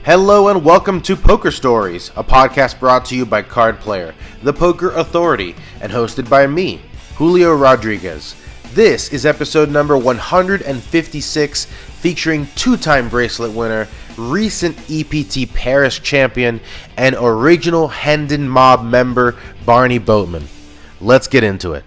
Hello and welcome to Poker Stories, a podcast brought to you by Card Player, the Poker Authority, and hosted by me, Julio Rodriguez. This is episode number 156, featuring two-time bracelet winner, recent EPT Paris champion, and original Hendon Mob member, Barny Boatman. Let's get into it.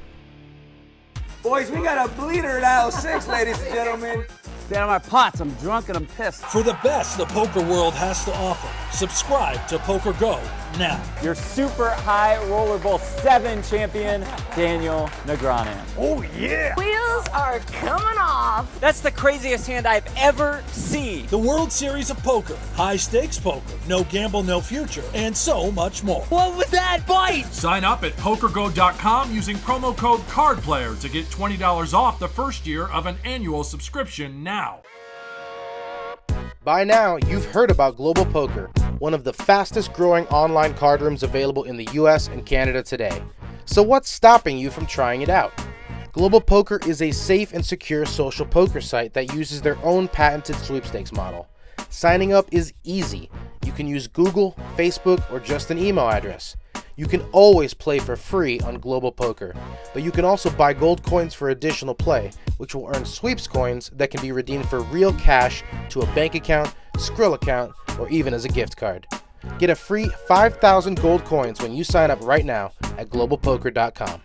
Boys, we got a bleeder at aisle 6, ladies and gentlemen. Down on my pots, I'm drunk and I'm pissed. For the best the poker world has to offer, subscribe to Poker Go now. Your super high roller bowl 7 champion, Daniel Negreanu. Oh yeah! Wheels are coming off. That's the craziest hand I've ever seen. The World Series of Poker, high stakes poker, no gamble, no future, and so much more. What was that bite? Sign up at PokerGo.com using promo code CARDPLAYER to get $20 off the first year of an annual subscription now. By now, you've heard about Global Poker, one of the fastest growing online card rooms available in the US and Canada today. So what's stopping you from trying it out? Global Poker is a safe and secure social poker site that uses their own patented sweepstakes model. Signing up is easy. You can use Google, Facebook, or just an email address. You can always play for free on Global Poker, but you can also buy gold coins for additional play, which will earn sweeps coins that can be redeemed for real cash to a bank account, Skrill account, or even as a gift card. Get a free 5,000 gold coins when you sign up right now at globalpoker.com.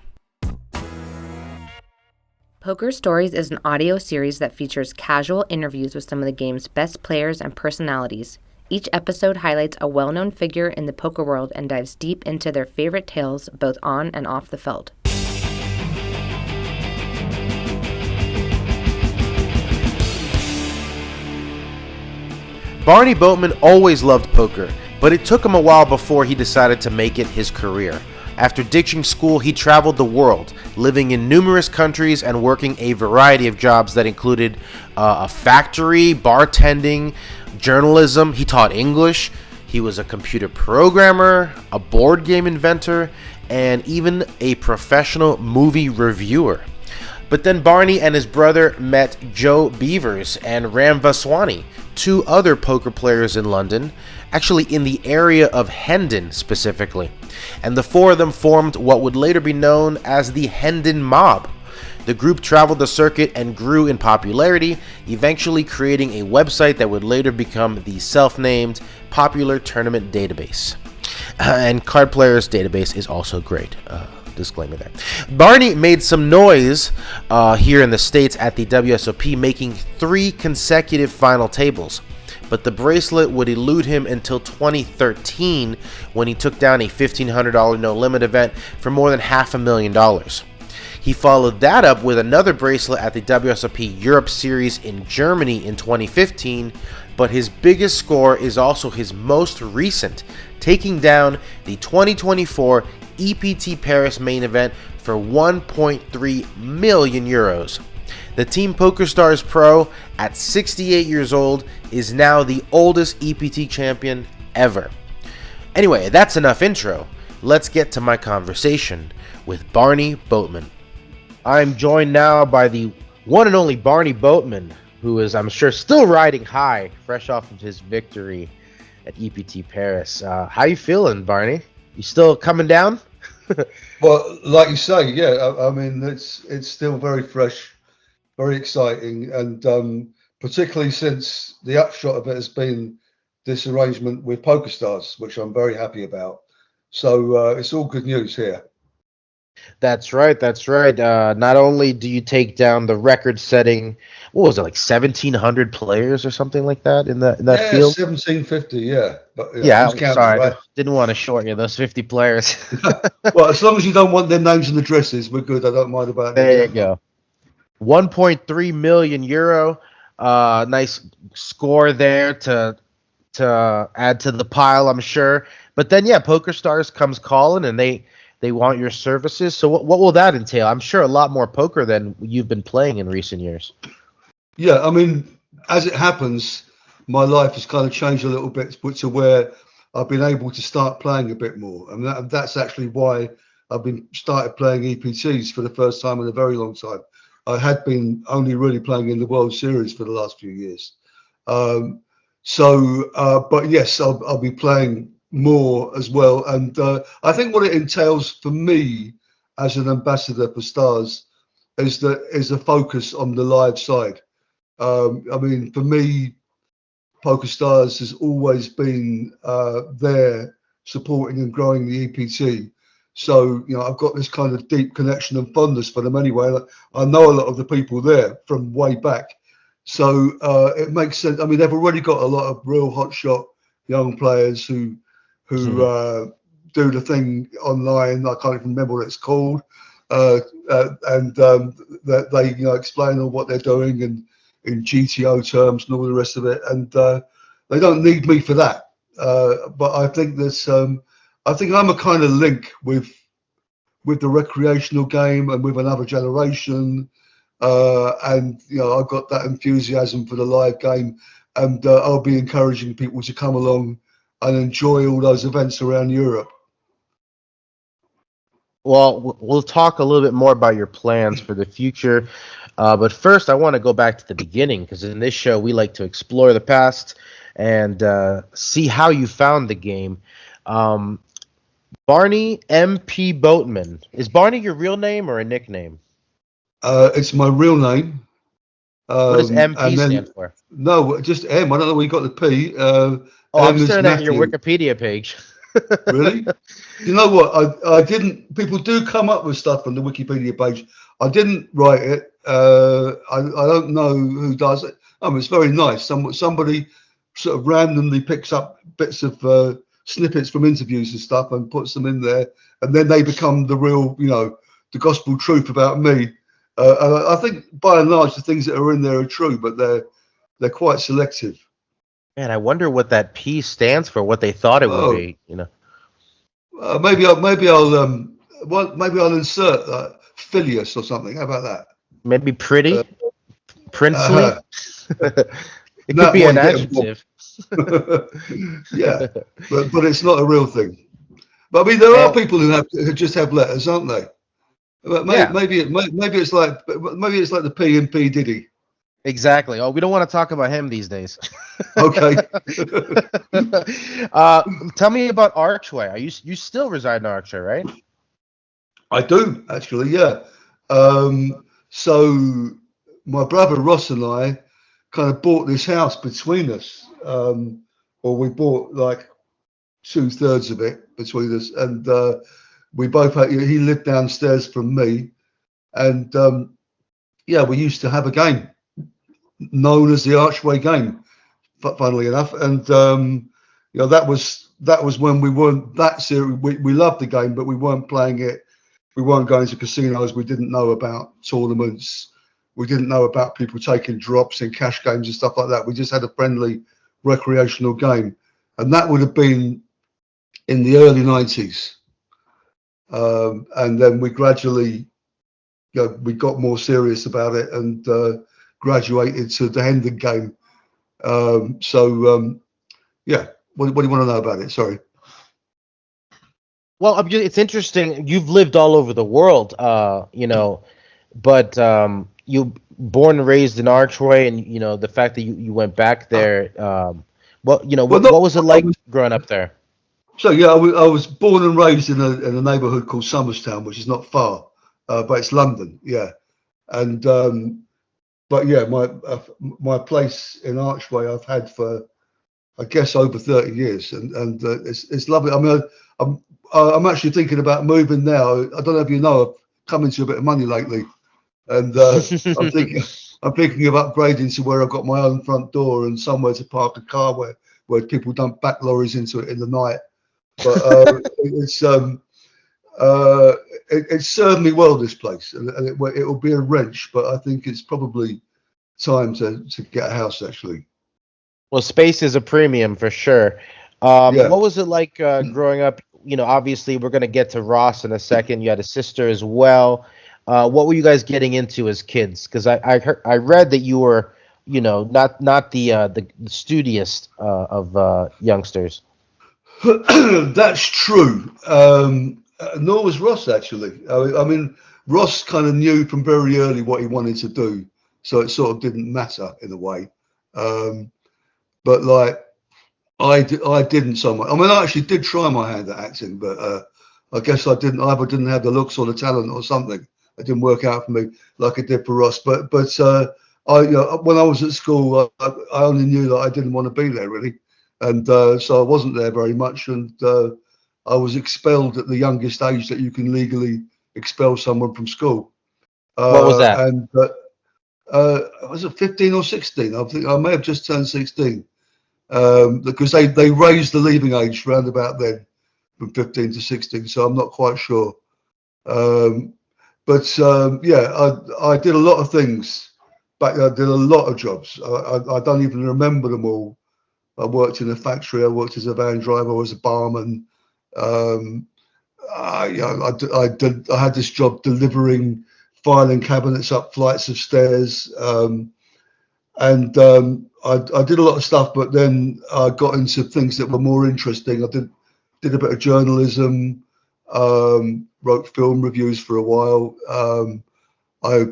Poker Stories is an audio series that features casual interviews with some of the game's best players and personalities. Each episode highlights a well-known figure in the poker world and dives deep into their favorite tales, both on and off the feld. Barny Boatman always loved poker, but it took him a while before he decided to make it his career. After ditching school, he traveled the world, living in numerous countries and working a variety of jobs that included a factory, bartending, journalism. He taught English. He was a computer programmer, a board game inventor, and even a professional movie reviewer. But then Barny and his brother met Joe Beevers and Ram Vaswani, two other poker players in London, actually in the area of Hendon specifically. And the four of them formed what would later be known as the Hendon Mob. The group traveled the circuit and grew in popularity, eventually creating a website that would later become the self-named Popular Tournament Database. And Card Player's database is also great. Disclaimer there. Barny made some noise here in the States at the WSOP, making 3 consecutive final tables. But the bracelet would elude him until 2013 when he took down a $1,500 no-limit event for more than $500,000. He followed that up with another bracelet at the WSOP Europe series in Germany in 2015, but his biggest score is also his most recent, taking down the 2024 EPT Paris main event for 1.3 million euros. The Team PokerStars Pro, at 68 years old, is now the oldest EPT champion ever. Anyway, that's enough intro. Let's get to my conversation with Barny Boatman. I'm joined now by the one and only Barny Boatman, who is, I'm sure, still riding high, fresh off of his victory at EPT Paris. How you feeling, Barny? You still coming down? Well, like you say, yeah. I mean, it's still very fresh, very exciting, and particularly since the upshot of it has been this arrangement with PokerStars, which I'm very happy about. So it's all good news here. That's right. Not only do you take down the record-setting, what was it, like 1,700 players or something like that in that field? 1,750, yeah. But, I'm sorry. Right? Didn't want to short you, those 50 players. Well, as long as you don't want their names and addresses, we're good. I don't mind about it. There you go. 1.3 million euro. Nice score there to add to the pile, I'm sure. But then, PokerStars comes calling, and they want your services. So what will that entail? I'm sure a lot more poker than you've been playing in recent years. Yeah, I mean, as it happens, my life has kind of changed a little bit to where I've been able to start playing a bit more. And that's actually why I've started playing EPTs for the first time in a very long time. I had been only really playing in the World Series for the last few years. So, but yes, I'll be playing more as well. And I think what it entails for me as an ambassador for Stars is a focus on the live side. I mean, for me, PokerStars has always been there supporting and growing the EPT. So, I've got this kind of deep connection and fondness for them anyway. I know a lot of the people there from way back. So it makes sense. I mean, they've already got a lot of real hotshot young players who do the thing online. I can't even remember what it's called. And that they explain all what they're doing and in GTO terms and all the rest of it. And they don't need me for that. But I think I think I'm a kind of link with the recreational game and with another generation. And I've got that enthusiasm for the live game, and I'll be encouraging people to come along and enjoy all those events around Europe. Well, we'll talk a little bit more about your plans for the future. But first, I want to go back to the beginning, because in this show, we like to explore the past and see how you found the game. Barny MP Boatman. Is Barney your real name or a nickname? It's my real name. What does MP stand for? No, just M. I don't know where you got the P. I'm staring at your Wikipedia page. Really? You know what? I didn't. People do come up with stuff on the Wikipedia page. I didn't write it. I don't know who does it. It's very nice. Somebody sort of randomly picks up bits of snippets from interviews and stuff and puts them in there, and then they become the real, the gospel truth about me. I think by and large the things that are in there are true, but they're quite selective. Man, I wonder what that P stands for. What they thought it would be. Maybe I'll insert Phileas or something. How about that? Maybe pretty, princely. It could be an adjective. Yeah, but it's not a real thing. But I mean, there are people who just have letters, aren't they? Maybe it's like the P and P Diddy. Exactly. Oh, we don't want to talk about him these days. Okay. Tell me about Archway. You still reside in Archway, right? I do, actually. Yeah. So my brother Ross and I kind of bought this house between us, or we bought like 2/3 of it between us, and we both had. He lived downstairs from me, and we used to have a game known as the Archway game, funnily enough, and that was when we weren't that serious. We loved the game, but we weren't playing it. We weren't going to casinos. We didn't know about tournaments. We didn't know about people taking drops in cash games and stuff like that. We just had a friendly recreational game, and that would have been in the early 90s. And then we gradually, we got more serious about it and graduated to the Hendon game. What do you want to know about it? Sorry. Well, it's interesting. You've lived all over the world, but you born and raised in Archway, and the fact that you went back there. What was it like growing up there? So I was born and raised in a neighbourhood called Somerstown, which is not far, but it's London. Yeah, and but yeah, my place in Archway I've had for, I guess, over 30 years, and it's lovely. I mean, I'm actually thinking about moving now. I don't know if you know, I've come into a bit of money lately, and I'm thinking of upgrading to where I've got my own front door and somewhere to park a car where people don't back lorries into it in the night. But it's served me well, this place, and it will be a wrench, but I think it's probably time to get a house, actually. Well, space is a premium for sure. What was it like growing up? Obviously we're going to get to Ross in a second. You had a sister as well. What were you guys getting into as kids? Because I read that you were, not the studious of youngsters. That's true. Nor was Ross, actually. I mean, Ross kind of knew from very early what he wanted to do, so it sort of didn't matter in a way. but like I didn't so much. I mean, I actually did try my hand at acting, but I guess I either didn't have the looks or the talent or something. It didn't work out for me like it did for Ross. But when I was at school, I only knew that I didn't want to be there really, and so I wasn't there very much. And I was expelled at the youngest age that you can legally expel someone from school. What was that? And was it 15 or 16? I think I may have just turned 16, because they raised the leaving age round about then from 15 to 16. So I'm not quite sure. I did a lot of things. But I did a lot of jobs. I don't even remember them all. I worked in a factory. I worked as a van driver. I was a barman. I had this job delivering filing cabinets up flights of stairs, and I did a lot of stuff. But then I got into things that were more interesting. I did a bit of journalism, wrote film reviews for a while. I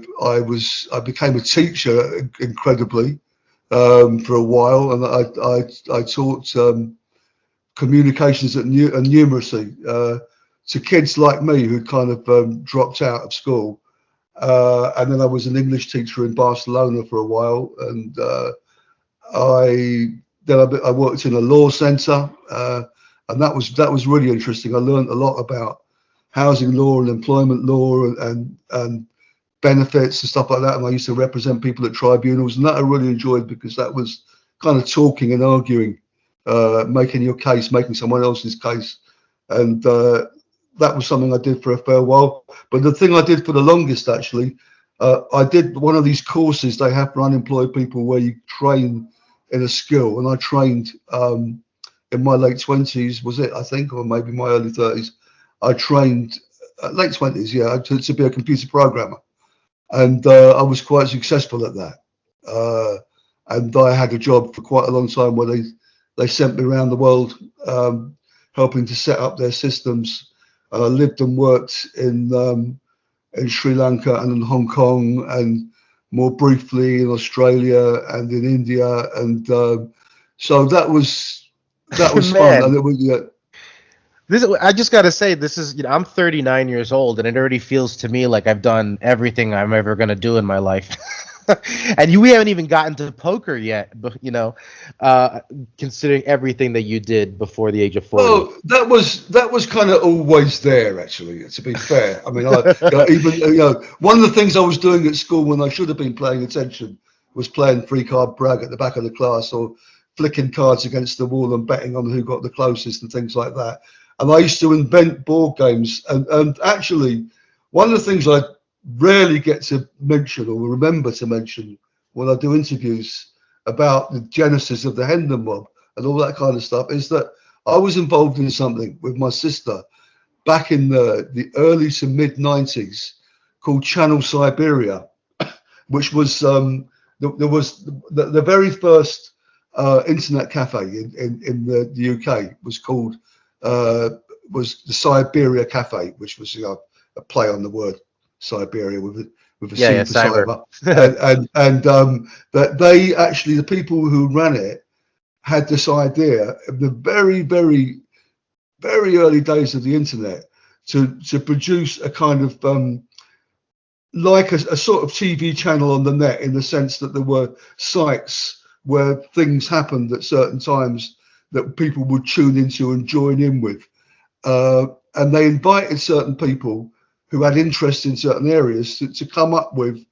became a teacher incredibly for a while, and I taught communications and numeracy to kids like me who kind of dropped out of school. And then I was an English teacher in Barcelona for a while, and I worked in a law centre, and that was really interesting. I learned a lot about housing law and employment law and benefits and stuff like that. And I used to represent people at tribunals, and that I really enjoyed because that was kind of talking and arguing, making your case, making someone else's case. And that was something I did for a fair while. But the thing I did for the longest, actually, I did one of these courses they have for unemployed people where you train in a skill. And I trained in my late 20s, was it, I think, or maybe my early 30s. I trained late 20s, yeah, to be a computer programmer. And I was quite successful at that. And I had a job for quite a long time where they sent me around the world helping to set up their systems. And I lived and worked in Sri Lanka and in Hong Kong, and more briefly in Australia and in India. And so that was fun. And it was, I just got to say, this is, I'm 39 years old, and it already feels to me like I've done everything I'm ever going to do in my life. And we haven't even gotten to poker yet, but considering everything that you did before the age of 40. Well, that was kind of always there, actually, to be fair. I mean, one of the things I was doing at school when I should have been paying attention was playing free card brag at the back of the class, or flicking cards against the wall and betting on who got the closest and things like that. And I used to invent board games. And actually, one of the things I rarely get to mention or remember to mention when I do interviews about the genesis of the Hendon Mob and all that kind of stuff is that I was involved in something with my sister back in the early to mid 90s called Channel Siberia, which was there was the very first internet cafe in the UK was called was the Siberia Cafe, which was a play on the word Siberia with a C for cyber. and that they actually, the people who ran it had this idea in the very, very, very early days of the internet to produce a kind of like a sort of TV channel on the net, in the sense that there were sites where things happened at certain times that people would tune into and join in with. And they invited certain people who had interest in certain areas to come up with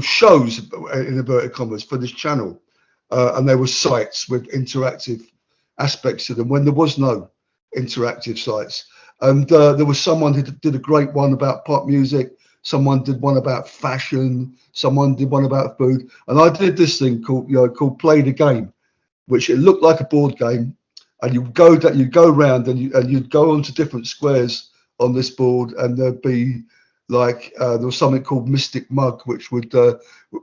shows, in inverted commas, for this channel. And there were sites with interactive aspects to them when there was no interactive sites. And there was someone who did a great one about pop music. Someone did one about fashion. Someone did one about food. And I did this thing called Play the Game, which it looked like a board game. And you'd go around and you'd go onto different squares on this board, and there'd be like there was something called Mystic Mug, which would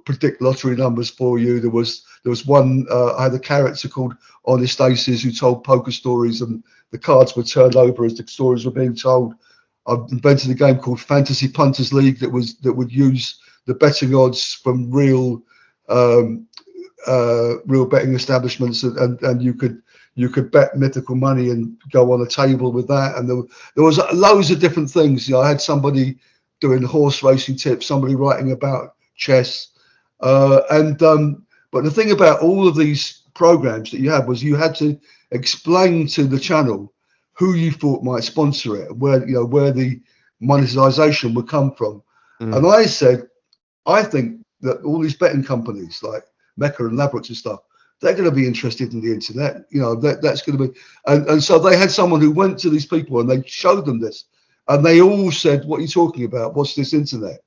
predict lottery numbers for you. There was one. I had a character called Honest Aces who told poker stories, and the cards were turned over as the stories were being told. I've invented a game called Fantasy Punters League that would use the betting odds from real real betting establishments, and you could bet mythical money and go on a table with that. And there was loads of different things. I had somebody doing horse racing tips, somebody writing about chess, but the thing about all of these programs that you had was you had to explain to the channel who you thought might sponsor it, where the monetization would come from. And I said, I think that all these betting companies like Mecca and Ladbrokes and stuff, they're going to be interested in the internet. That's going to be, and so they had someone who went to these people and they showed them this, and they all said, "What are you talking about? What's this internet?"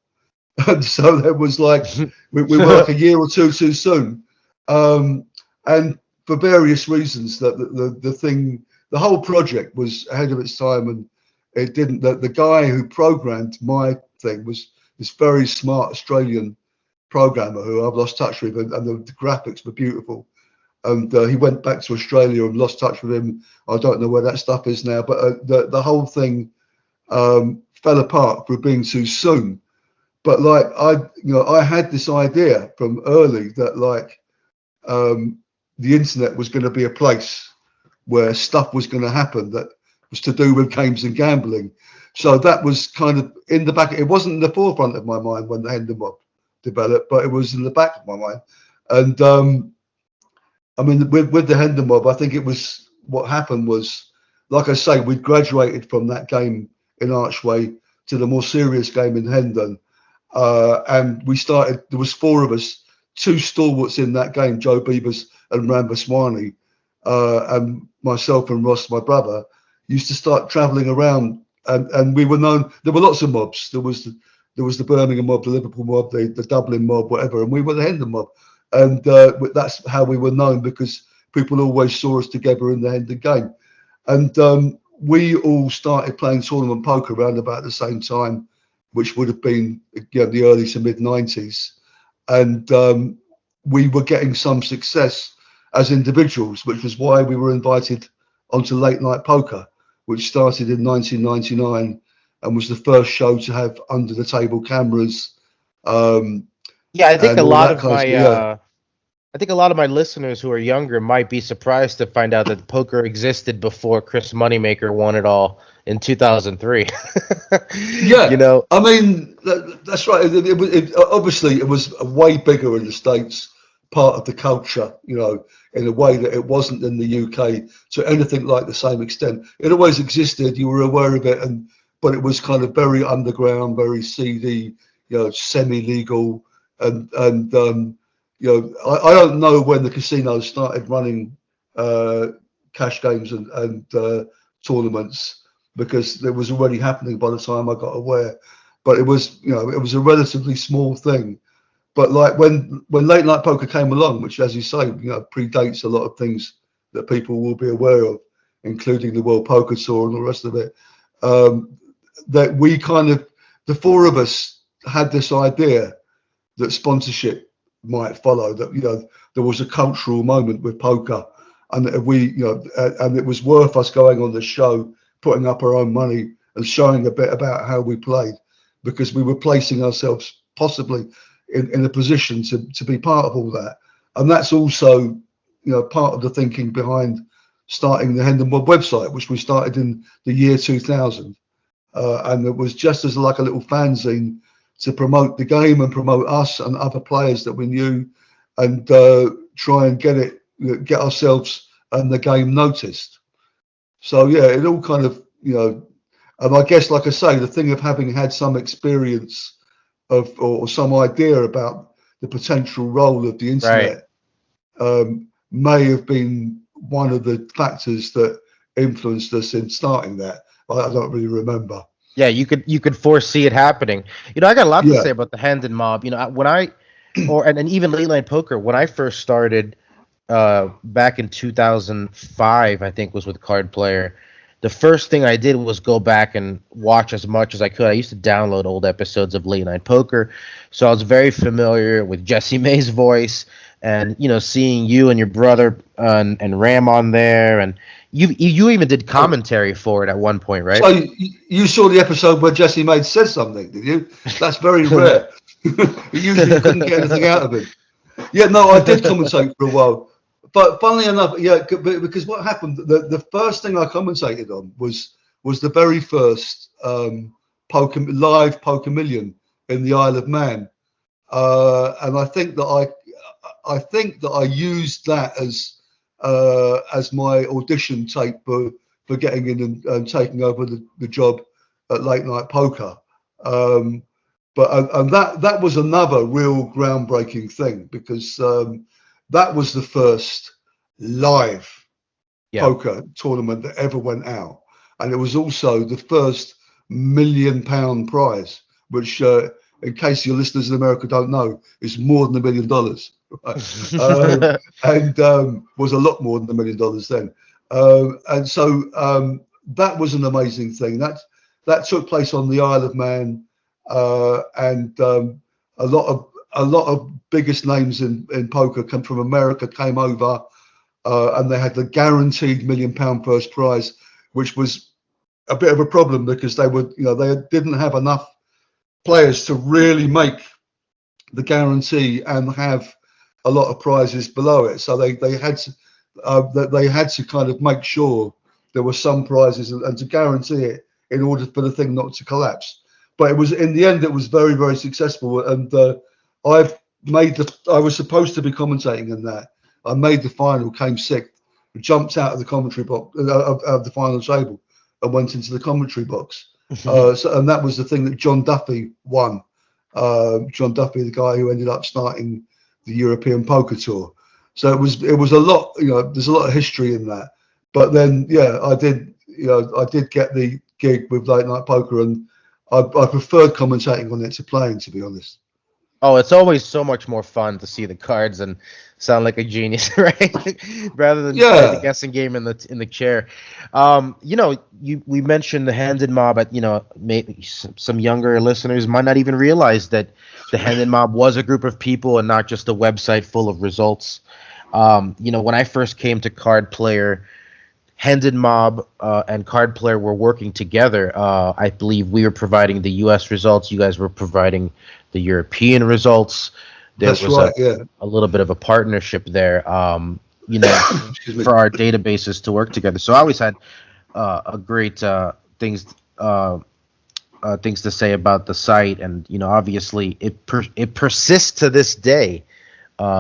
And so there was like, we were like a year or two too soon, and for various reasons, that the whole project was ahead of its time, and it didn't. The guy who programmed my thing was this very smart Australian programmer who I've lost touch with, and the graphics were beautiful. And he went back to Australia and lost touch with him. I don't know where that stuff is now, but the whole thing fell apart for being too soon. But like I had this idea from early that like the internet was going to be a place where stuff was going to happen that was to do with games and gambling. So that was kind of in the back. It wasn't in the forefront of my mind when the Hendon Mob developed, but it was in the back of my mind. And I mean, with the Hendon Mob, I think it was, what happened was, like I say, we'd graduated from that game in Archway to the more serious game in Hendon. And we started, there was 4 of us, 2 stalwarts in that game, Joe Beevers and Vaswani, and myself and Ross, my brother, used to start traveling around, and we were known. There were lots of mobs. There was the Birmingham mob, the Liverpool mob, the Dublin mob, whatever, and we were the Hendon mob. And that's how we were known, because people always saw us together in the Hendon game. And we all started playing tournament poker around about the same time, which would have been the early to mid 90s. And we were getting some success as individuals, which was why we were invited onto Late Night Poker, which started in 1999 and was the first show to have under the table cameras. I think a lot of my listeners who are younger might be surprised to find out that poker existed before Chris Moneymaker won it all in 2003. Yeah, I mean, that's right. Obviously, it was way bigger in the States, part of the culture, in a way that it wasn't in the UK to anything like the same extent. It always existed. You were aware of it, but it was kind of very underground, very seedy, semi-legal, and I don't know when the casinos started running cash games and tournaments, because it was already happening by the time I got aware. But it was, it was a relatively small thing. But like when Late Night Poker came along, which, as you say, predates a lot of things that people will be aware of, including the World Poker Tour and the rest of it, that we kind of, the 4 of us had this idea that sponsorship might follow, that there was a cultural moment with poker, and that and it was worth us going on the show, putting up our own money and showing a bit about how we played, because we were placing ourselves possibly in a position to be part of all that. And that's also part of the thinking behind starting the Hendon Mob website, which we started in the year 2000, and it was just as like a little fanzine to promote the game and promote us and other players that we knew, and try and get ourselves and the game noticed. So yeah, it all kind of, and I guess, like I say, the thing of having had some experience of, or some idea about the potential role of the internet, may have been one of the factors that influenced us in starting that. I don't really remember. Yeah, you could foresee it happening. I got a lot to say about the Hendon Mob. When and even Late Night Poker, when I first started back in 2005, I think was with Card Player. The first thing I did was go back and watch as much as I could. I used to download old episodes of Late Night Poker, so I was very familiar with Jesse May's voice, and seeing you and your brother and Ram on there, and you even did commentary for it at one point, right? So you saw the episode where Jesse May said something, did you? That's very rare. Usually you couldn't get anything out of it. Yeah, no, I did commentate for a while. But funnily enough, yeah, because what happened, the first thing I commentated on was the very first live poker million in the Isle of Man. And I think that I used that as my audition tape for getting in and taking over the job at Late Night Poker. But that was another real groundbreaking thing, because that was the first live poker tournament that ever went out, and it was also the first £1 million prize, which, in case your listeners in America don't know, is more than $1 million, right? And was a lot more than $1 million then. And so that was an amazing thing. That took place on the Isle of Man. And a lot of biggest names in poker come from America, came over, and they had the guaranteed £1 million first prize, which was a bit of a problem because they didn't have enough players to really make the guarantee and have a lot of prizes below it. So they had to kind of make sure there were some prizes and to guarantee it in order for the thing not to collapse. But it was, in the end, it was very, very successful. And I was supposed to be commentating in that. I made the final, came sixth, jumped out of the commentary box, of the final table, and went into the commentary box. And that was the thing that John Duffy won. John Duffy, the guy who ended up starting the European Poker Tour. So it was a lot. There's a lot of history in that. But then, yeah, I did get the gig with Late Night Poker, and I preferred commentating on it to playing, to be honest. Oh, it's always so much more fun to see the cards and sound like a genius, right? Rather than play the guessing game in the chair. We mentioned the Hendon Mob, but maybe some younger listeners might not even realize that the Hendon Mob was a group of people and not just a website full of results. When I first came to Card Player, Hendon Mob and Card Player were working together. I believe we were providing the U.S. results. You guys were providing the European results. There was a little bit of a partnership there, for our databases to work together. So I always had a great things to say about the site, and obviously it persists to this day,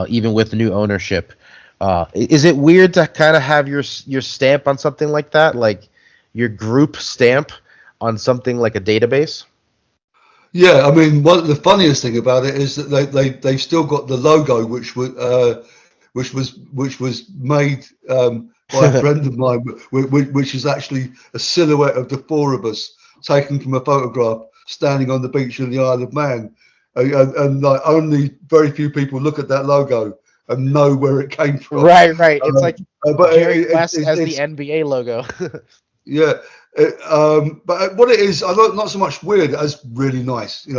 even with new ownership. Is it weird to kind of have your stamp on something like that, like your group stamp on something like a database? Yeah, I mean, the funniest thing about it is that they still got the logo, which was made by a friend of mine, which is actually a silhouette of the four of us taken from a photograph standing on the beach in the Isle of Man, and like only very few people look at that logo and know where it came from. Right. It's like Jerry West as the NBA logo. Yeah. But what it is, I don't, not so much weird as really nice. It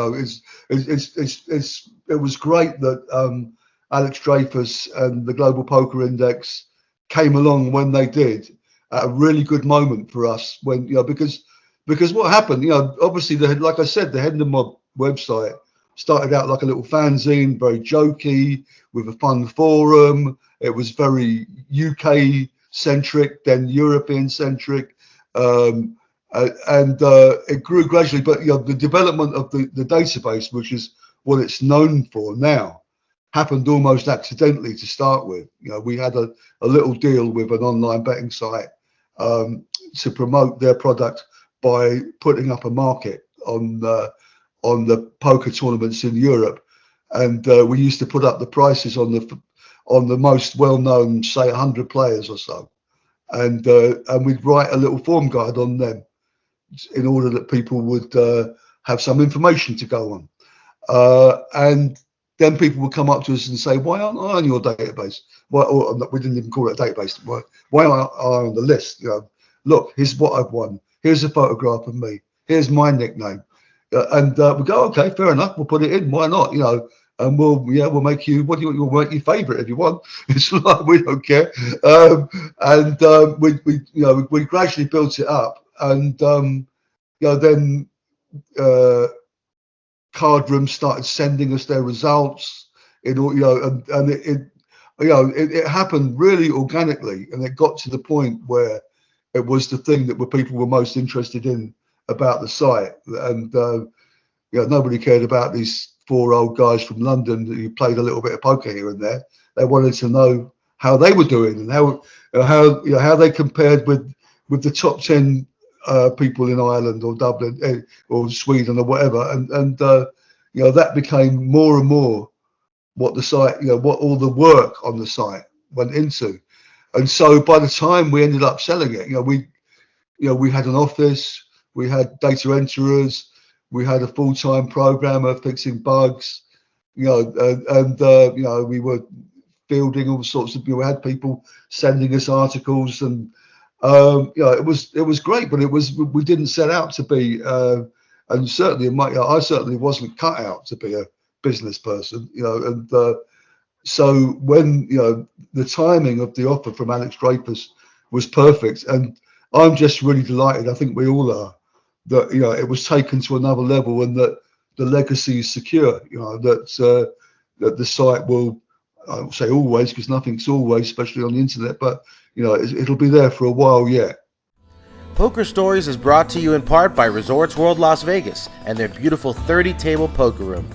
was great that Alex Dreyfus and the Global Poker Index came along when they did at a really good moment for us. When because what happened, obviously like I said, the Hendon Mob website started out like a little fanzine, very jokey, with a fun forum. It was very UK centric, then European centric. And it grew gradually, but the development of the database, which is what it's known for now, happened almost accidentally to start with. We had a little deal with an online betting site to promote their product by putting up a market on the poker tournaments in Europe, and we used to put up the prices on the most well-known, say 100 players or so, and we'd write a little form guide on them in order that people would have some information to go on. And then people would come up to us and say, why aren't I on your database? Or we didn't even call it a database. Why aren't I on the list? Look, here's what I've won. Here's a photograph of me. Here's my nickname. And we go, okay, fair enough. We'll put it in. Why not? And we'll make you. What do you want? We'll make you favourite if you want. It's like we don't care. We gradually built it up, and then card rooms started sending us their results. in all, and it happened really organically, and it got to the point where it was the thing that people were most interested in about the site, and nobody cared about these 4 old guys from London who played a little bit of poker here and there. They wanted to know how they were doing and how they compared with the top 10 people in Ireland or Dublin or Sweden or whatever, and that became more and more what the site, what all the work on the site went into. And so by the time we ended up selling it, we had an office, we had data enterers, we had a full-time programmer fixing bugs, and we were fielding all sorts of, we had people sending us articles, and it was great, but we didn't set out to be, and certainly I certainly wasn't cut out to be a business person, and so when the timing of the offer from Alex Dreyfus was perfect, and I'm just really delighted, I think we all are, that it was taken to another level, and that the legacy is secure, that the site will, I won't say always, because nothing's always, especially on the internet, but it'll be there for a while yet. Poker Stories is brought to you in part by Resorts World Las Vegas and their beautiful 30-table poker room.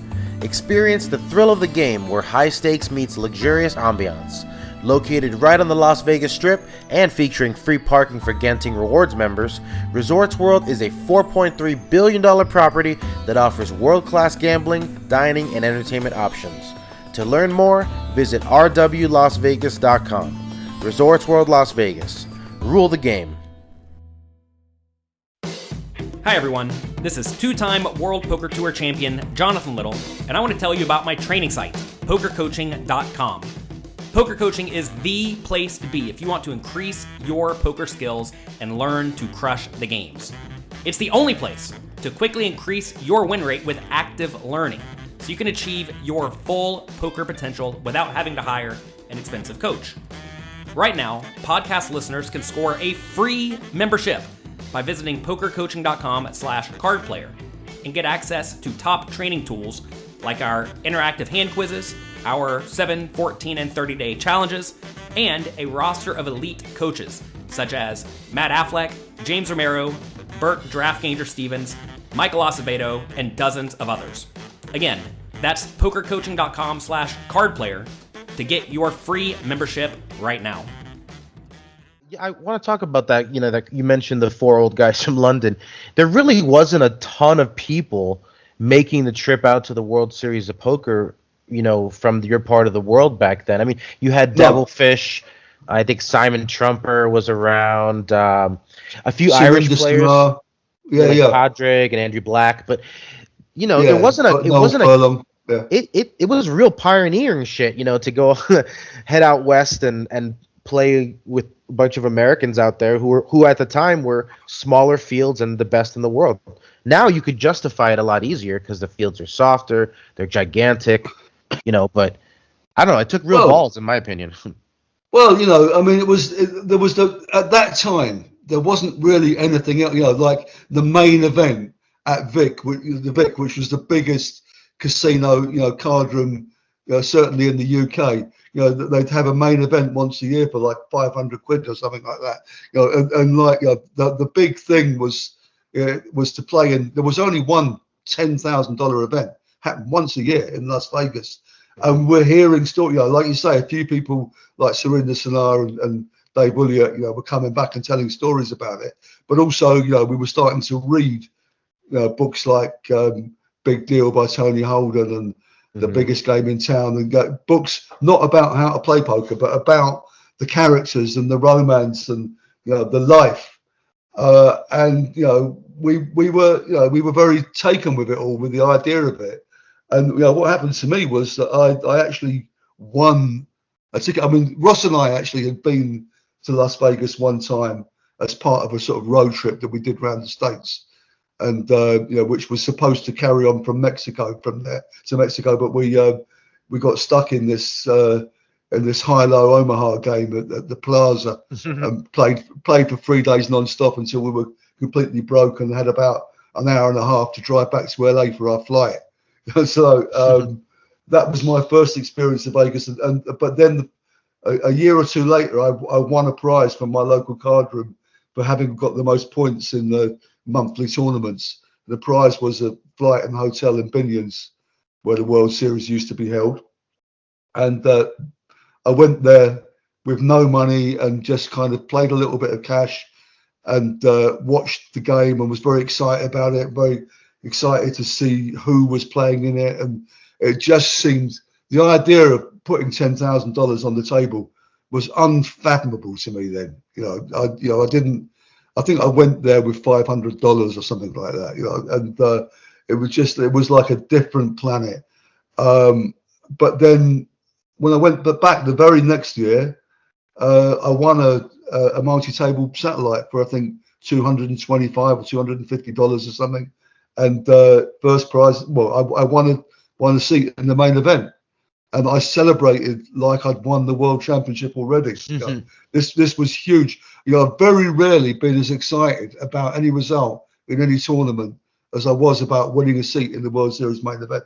Experience the thrill of the game where high stakes meets luxurious ambiance. Located right on the Las Vegas Strip and featuring free parking for Genting Rewards members, Resorts World is a $4.3 billion property that offers world-class gambling, dining, and entertainment options. To learn more, visit rwlasvegas.com. Resorts World Las Vegas. Rule the game. Hi everyone, this is two-time World Poker Tour champion Jonathan Little, and I want to tell you about my training site, pokercoaching.com. Poker coaching is the place to be if you want to increase your poker skills and learn to crush the games. It's the only place to quickly increase your win rate with active learning, so you can achieve your full poker potential without having to hire an expensive coach. Right now, podcast listeners can score a free membership by visiting pokercoaching.com/cardplayer and get access to top training tools like our interactive hand quizzes, our 7, 14, and 30-day challenges, and a roster of elite coaches such as Matt Affleck, James Romero, Burt Draftganger Stevens, Michael Acevedo, and dozens of others. Again, that's pokercoaching.com/cardplayer to get your free membership right now. Yeah, I want to talk about that. That you mentioned the 4 old guys from London. There really wasn't a ton of people making the trip out to the World Series of Poker, from your part of the world back then. I mean, you had Devilfish. I think Simon Trumper was around. A few Irish players. Padraig and Andrew Black, but there wasn't a. It was real pioneering shit. To go head out west and play with a bunch of Americans out there who at the time were smaller fields and the best in the world. Now you could justify it a lot easier because the fields are softer, they're gigantic, but I don't know, it took real balls in my opinion. Well, at that time there wasn't really anything else, like the main event at Vic, which was the biggest casino, card room, certainly in the UK. They'd have a main event once a year for like 500 quid or something like that. The big thing was to play in. There was only one $10,000 event happened once a year in Las Vegas, and we're hearing stories. Like you say, a few people like Surinder Sanar and Dave Williott, were coming back and telling stories about it. But also, we were starting to read, books like Big Deal by Tony Holden and The Biggest Game in Town, and books not about how to play poker, but about the characters and the romance and the life. We were very taken with it all, with the idea of it. And what happened to me was that I actually won a ticket. I mean, Ross and I actually had been to Las Vegas one time as part of a sort of road trip that we did around the States, and which was supposed to carry on from Mexico, from there to Mexico, but we got stuck in this high-low Omaha game at the Plaza, and played for 3 days non-stop until we were completely broke and had about an hour and a half to drive back to LA for our flight. So that was my first experience of Vegas. But then a year or two later, I won a prize from my local card room for having got the most points in the monthly tournaments. The prize was a flight and hotel in Binions, where the World Series used to be held. And I went there with no money and just kind of played a little bit of cash and watched the game and was very excited about it, very excited to see who was playing in it. And it just seemed, the idea of putting $10,000 on the table was unfathomable to me then. I think I went there with $500 or something like that, and it was like a different planet. But then when I went back the very next year, I won a multi-table satellite for, I think, $225 or $250 or something. And first prize, well, I won a seat in the main event. And I celebrated like I'd won the world championship already. Mm-hmm. This was huge. I've very rarely been as excited about any result in any tournament as I was about winning a seat in the World Series main event.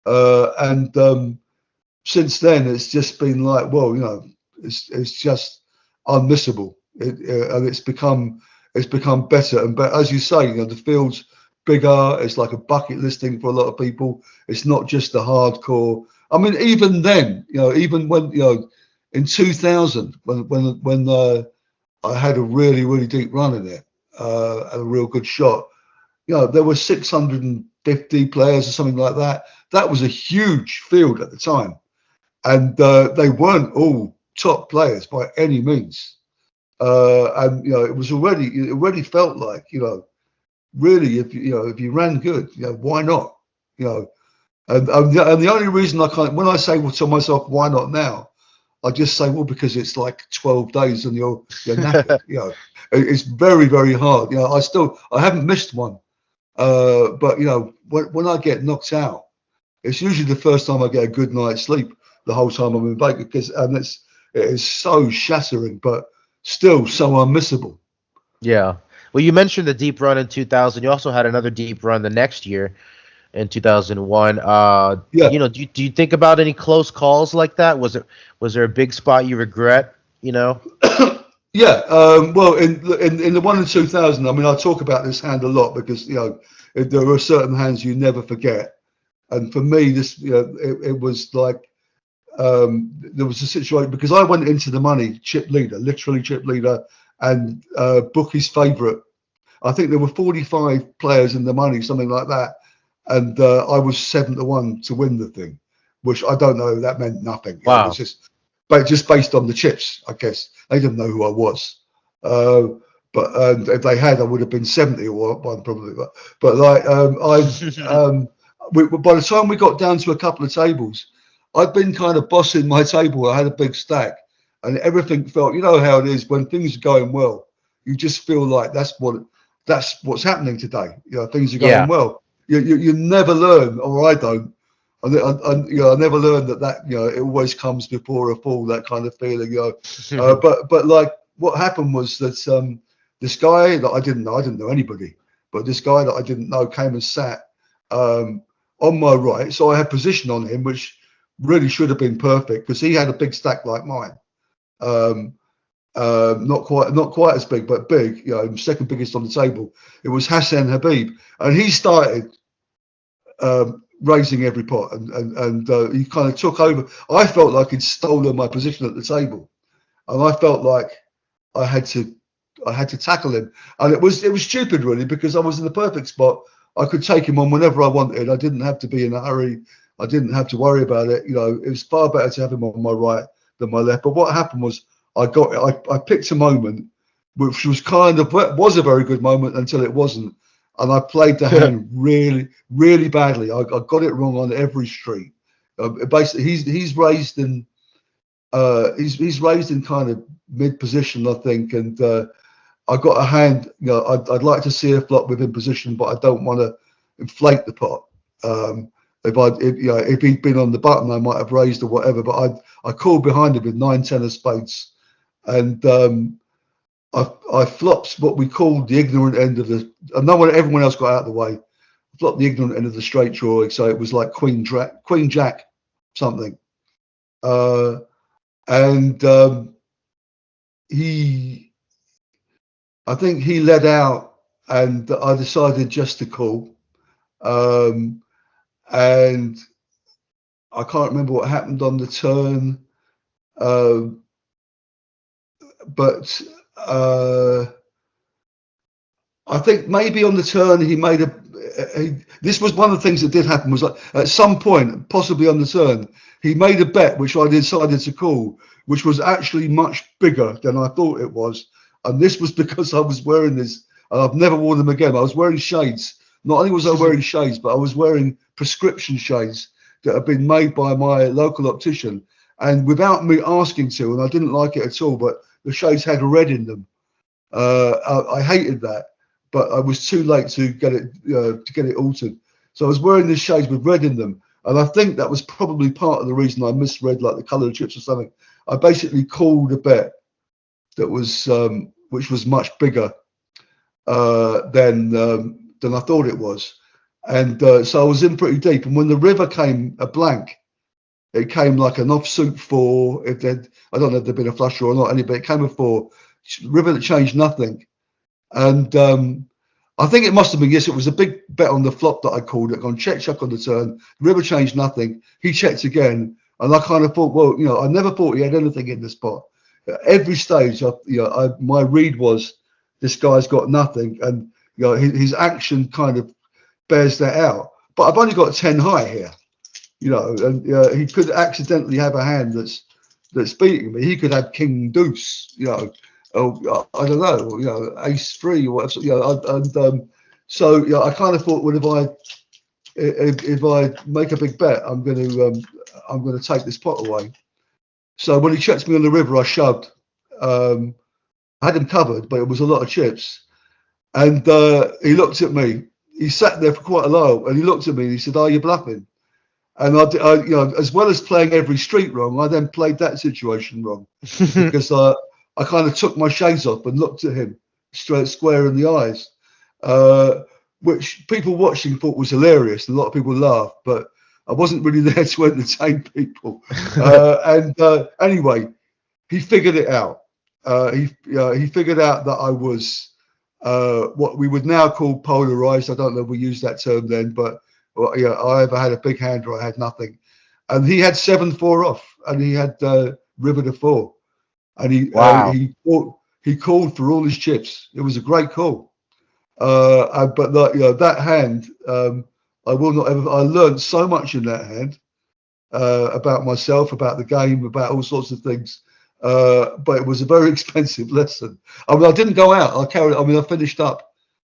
And since then, it's just been like, well, it's just unmissable. And it's become better and better. As you say, the field's bigger. It's like a bucket listing for a lot of people. It's not just the hardcore. I mean, even then, even when, in 2000, when I had a really, really deep run in it, and a real good shot, there were 650 players or something like that. That was a huge field at the time. And they weren't all top players by any means. And, it already felt like, really, if you ran good, why not? And the only reason I can't, when I say to myself, why not now? I just say, well, because it's like 12 days and you're knackered. It's very, very hard. I haven't missed one. But when I get knocked out, it's usually the first time I get a good night's sleep the whole time I'm in Vegas, and it is so shattering, but still so unmissable. Yeah. Well, you mentioned the deep run in 2000. You also had another deep run the next year in 2001. Yeah. Do you think about any close calls like that? Was there a big spot you regret? Yeah. Well, in the one in 2000, I mean, I talk about this hand a lot because there are certain hands you never forget, and for me, this it was like there was a situation because I went into the money chip leader, literally chip leader, and bookie's favourite. I think there were 45 players in the money, something like that. And I was 7-1 to win the thing, which I don't know. That meant nothing. Wow. It was just based on the chips, I guess. They didn't know who I was. But if they had, I would have been 70 or one probably. But like, by the time we got down to a couple of tables, I'd been kind of bossing my table. I had a big stack, and everything felt. You know how it is when things are going well. You just feel like that's what's happening today. Things are going well. You never learn, or I don't. I never learned that it always comes before a fall. That kind of feeling. But like what happened was that this guy that I didn't know anybody, but this guy that I didn't know came and sat on my right. So I had position on him, which really should have been perfect because he had a big stack like mine. Not quite as big, but big. Second biggest on the table. It was Hassan Habib, and he started raising every pot, and he kind of took over. I felt like he'd stolen my position at the table, and I felt like I had to tackle him, and it was stupid really because I was in the perfect spot. I could take him on whenever I wanted. I didn't have to be in a hurry. I didn't have to worry about it. It was far better to have him on my right than my left. But what happened was I picked a moment which was was a very good moment until it wasn't, and I played the hand really, really badly. I got it wrong on every street. Basically, he's raised in kind of mid position, I think, and I got a hand. I'd like to see a flop within position, but I don't want to inflate the pot. If he'd been on the button, I might have raised or whatever. But I called behind him with 9-10 of spades, and I flopped what we called the ignorant end of the. And everyone else got out of the way. I flopped the ignorant end of the straight draw, so it was like Queen Jack something. And I think he led out, and I decided just to call. And I can't remember what happened on the turn, but I think maybe on the turn he made this was one of the things that did happen, was like at some point, possibly on the turn, he made a bet which I decided to call, which was actually much bigger than I thought it was. And this was because I was wearing this, and I've never worn them again. I was wearing shades. Not only was I wearing shades, but I was wearing prescription shades that have been made by my local optician, and without me asking to, and I didn't like it at all, but the shades had red in them. I hated that, but I was too late to get it altered. So I was wearing these shades with red in them, and I think that was probably part of the reason I misread like the colour of chips or something. I basically called a bet that was which was much bigger than I thought it was, and so I was in pretty deep. And when the river came a blank, it came like an offsuit 4. I don't know if there'd been a flush draw or not, but it came a 4. River that changed nothing, and I think it must have been, yes, it was a big bet on the flop that I called it. Gone check on the turn. River changed nothing. He checked again, and I kind of thought, well, I never thought he had anything in this pot. At every stage, my read was this guy's got nothing, and his action kind of bears that out. But I've only got 10 high here, and he could accidentally have a hand that's beating me. He could have king deuce, I don't know, ace 3 or whatever, so I kind of thought, well, if I make a big bet, I'm going to take this pot away. So when he checked me on the river, I shoved. I had him covered, but it was a lot of chips. And he looked at me. He sat there for quite a while, and he looked at me and he said, "Are you bluffing?" And I as well as playing every street wrong, I then played that situation wrong because I kind of took my shades off and looked at him square in the eyes, which people watching thought was hilarious. A lot of people laughed, but I wasn't really there to entertain people. Anyway, he figured it out. He figured out that I was what we would now call polarized. I don't know if we used that term then, but I either had a big hand or I had nothing. And he had 7-4 off, and he had river to 4. And he called for all his chips. It was a great call. But that hand, I will not ever. I learned so much in that hand about myself, about the game, about all sorts of things. But it was a very expensive lesson. I mean, I didn't go out. I finished up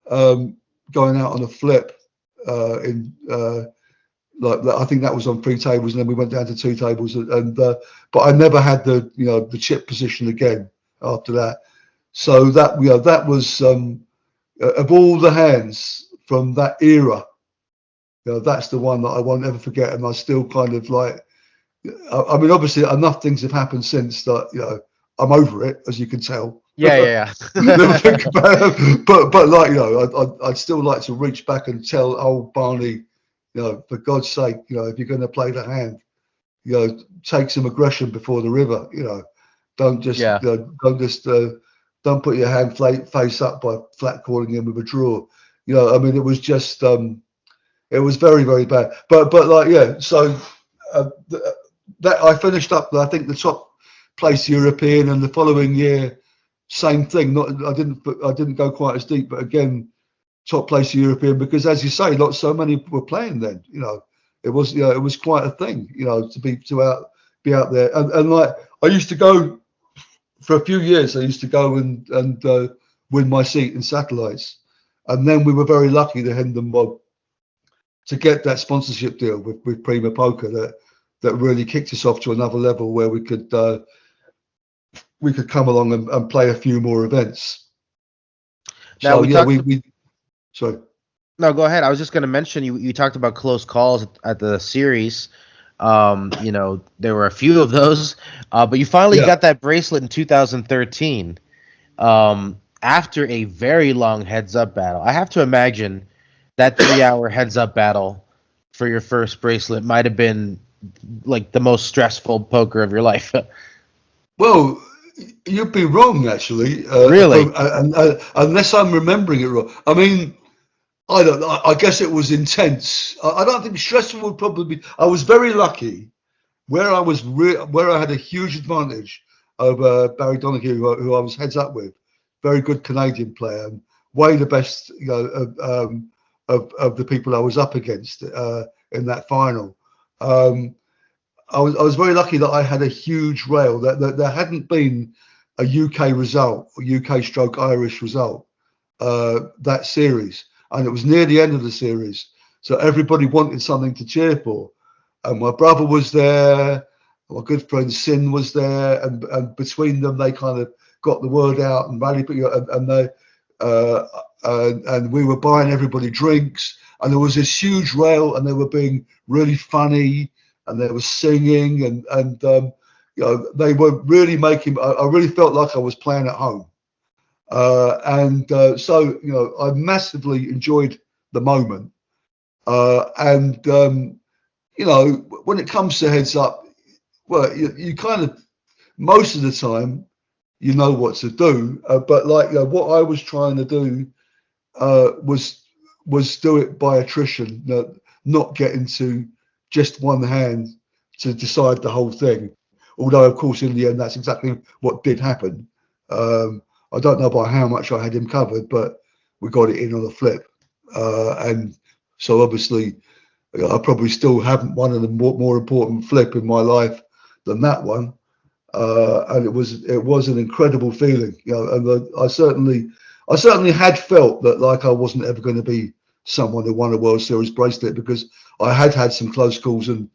going out on a flip I think that was on 3 tables, and then we went down to 2 tables. But I never had the chip position again after that. So that was of all the hands from that era. That's the one that I won't ever forget, and I still kind of like. I mean, obviously, enough things have happened since that I'm over it, as you can tell. Yeah. Never think about it. But like I'd still like to reach back and tell old Barney, for God's sake, if you're going to play the hand, take some aggression before the river. Don't just don't put your hand face up by flat calling in with a draw. I mean, it was just it was very, very bad. But so that I finished up, I think, the top place European, and the following year, same thing. I didn't go quite as deep, but again, top place European, because as you say, so many were playing then. It was quite a thing. To be out there, and like I used to go for a few years. I used to go and win my seat in satellites, and then we were very lucky, the Hendon Mob, to get that sponsorship deal with Prima Poker that really kicked us off to another level where we could come along and play a few more events. Now we sorry. No, go ahead. I was just going to mention you talked about close calls at the series. There were a few of those, but you finally got that bracelet in 2013 after a very long heads-up battle. I have to imagine that 3-hour heads-up battle for your first bracelet might have been like the most stressful poker of your life? Well, you'd be wrong, actually. Really? Unless I'm remembering it wrong. I mean, I guess it was intense. I don't think stressful would probably be. I was very lucky where I had a huge advantage over Barry Donahue, who I was heads up with. Very good Canadian player, and way the best, of the people I was up against in that final. I was very lucky that I had a huge rail. That there hadn't been a UK result, or UK stroke Irish result, that series, and it was near the end of the series, so everybody wanted something to cheer for. And my brother was there, my good friend Sin was there, and between them they kind of got the word out and rallied, and we were buying everybody drinks, and there was this huge rail, and they were being really funny, and they were singing, and they were really making. I really felt like I was playing at home, so I massively enjoyed the moment, when it comes to heads up, well, you kind of, most of the time, you know what to do, but what I was trying to do was do it by attrition, not get into just one hand to decide the whole thing. Although, of course, in the end, that's exactly what did happen. I don't know by how much I had him covered, but we got it in on a flip. And so obviously, I probably still haven't won a more important flip in my life than that one. And it was an incredible feeling, and I certainly had felt that like I wasn't ever going to be someone who won a World Series bracelet, because I had some close calls, and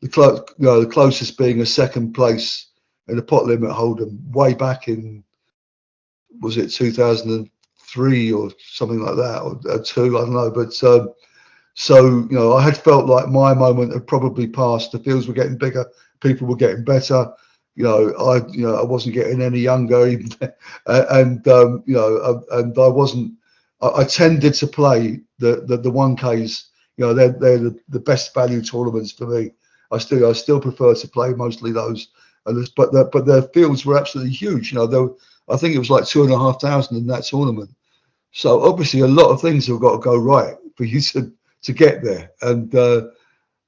the closest being a second place in a pot limit hold'em way back in, was it 2003 or something like that, or two, I don't know, but I had felt like my moment had probably passed. The fields were getting bigger, people were getting better. I wasn't getting any younger, even, and I wasn't. I tended to play the 1Ks. They're the best value tournaments for me. I still prefer to play mostly those. But their fields were absolutely huge. I think it was like 2,500 in that tournament. So obviously a lot of things have got to go right for you to get there. And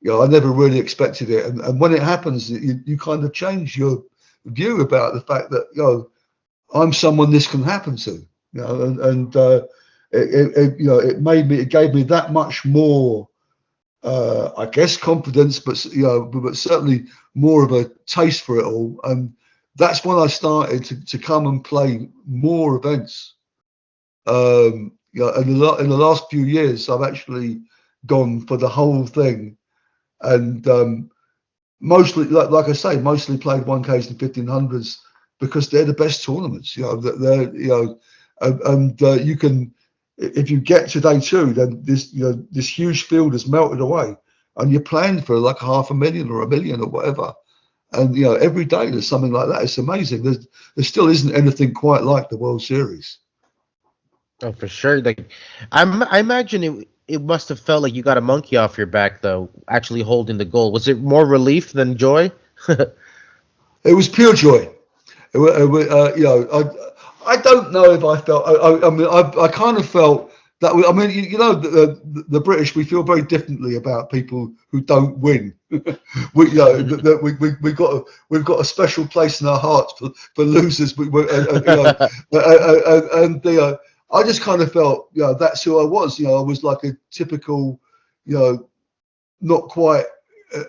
I never really expected it. And when it happens, you kind of change your view about the fact that I'm someone this can happen to. It gave me that much more, I guess, confidence, but certainly more of a taste for it all. And that's when I started to come and play more events. In the last few years, I've actually gone for the whole thing, and mostly, like I say, mostly played 1Ks and 1500s because they're the best tournaments. You can, if you get to day two, then this huge field has melted away, and you're playing for like 500,000 or 1 million or whatever. And every day there's something like that. It's amazing. There still isn't anything quite like the World Series. Oh, for sure. Like, I imagine it must have felt like you got a monkey off your back, though, actually holding the goal. Was it more relief than joy? It was pure joy. I don't know if I felt. I kind of felt that. The British, we feel very differently about people who don't win. We've got a special place in our hearts for losers. I just kind of felt, that's who I was. I was like a typical, not quite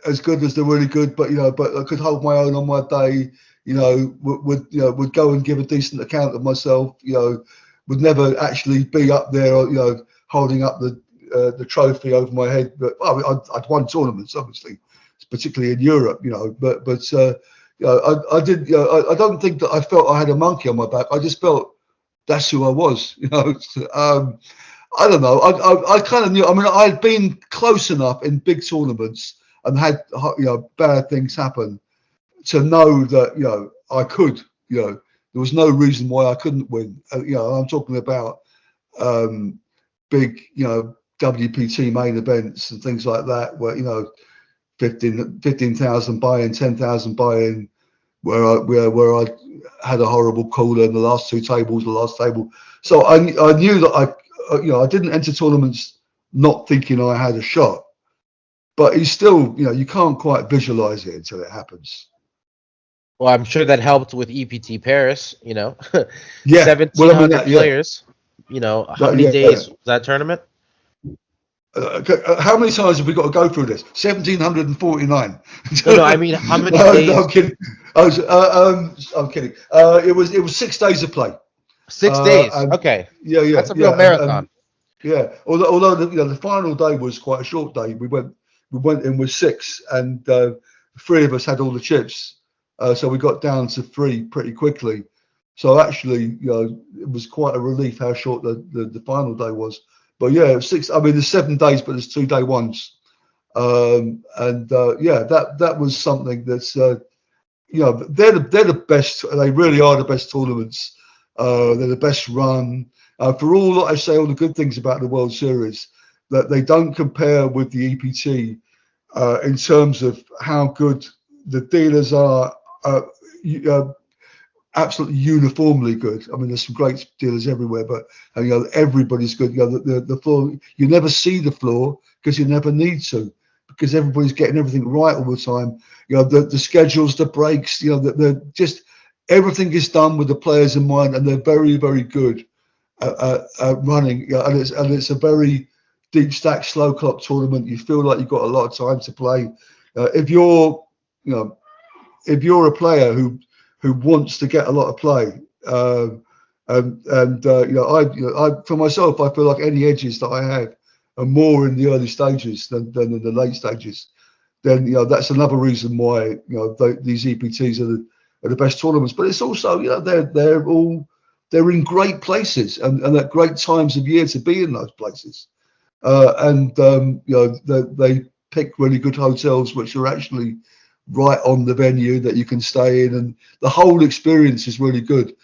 as good as the really good, but I could hold my own on my day. Would go and give a decent account of myself. Would never actually be up there, holding up the trophy over my head. But I'd won tournaments, obviously, particularly in Europe. I did. I don't think that I felt I had a monkey on my back. I just felt that's who I was. I don't know. I kind of knew. I mean, I'd been close enough in big tournaments and had bad things happen to know that I could. There was no reason why I couldn't win. I'm talking about big WPT main events and things like that, where 15,000 buy-in, 10,000 buy-in, where I had a horrible caller in the last last table. So I knew that I didn't enter tournaments not thinking I had a shot, but it's still, you can't quite visualize it until it happens. Well, I'm sure that helped with EPT Paris, Yeah. 1,700 players. How many days was that tournament? How many times have we got to go through this? 1,749. No, I mean, how many days? No, I'm kidding. I'm kidding. It was 6 days of play. 6 days. Okay. Yeah. That's a real marathon. Although the final day was quite a short day. We went in with 6, and 3 of us had all the chips, so we got down to 3 pretty quickly. So actually, it was quite a relief how short the final day was. But yeah, it was 6. I mean, there's 7 days, but there's 2-day ones, that was something that's they're the best. They really are the best tournaments. They're the best run. For all I say, all the good things about the World Series, that they don't compare with the EPT in terms of how good the dealers are. Absolutely uniformly good. I mean, there's some great dealers everywhere, but everybody's good. The floor, you never see the floor because you never need to, because everybody's getting everything right all the time. The schedules, the breaks, just everything is done with the players in mind, and they're very, very good at running. And it's a very deep stack, slow clock tournament. You feel like you've got a lot of time to play. If you're a player who wants to get a lot of play, I for myself, I feel like any edges that I have are more in the early stages than in the late stages. Then that's another reason why these EPTs are the best tournaments. But it's also they're in great places and at great times of year to be in those places, they pick really good hotels which are actually right on the venue that you can stay in, and the whole experience is really good.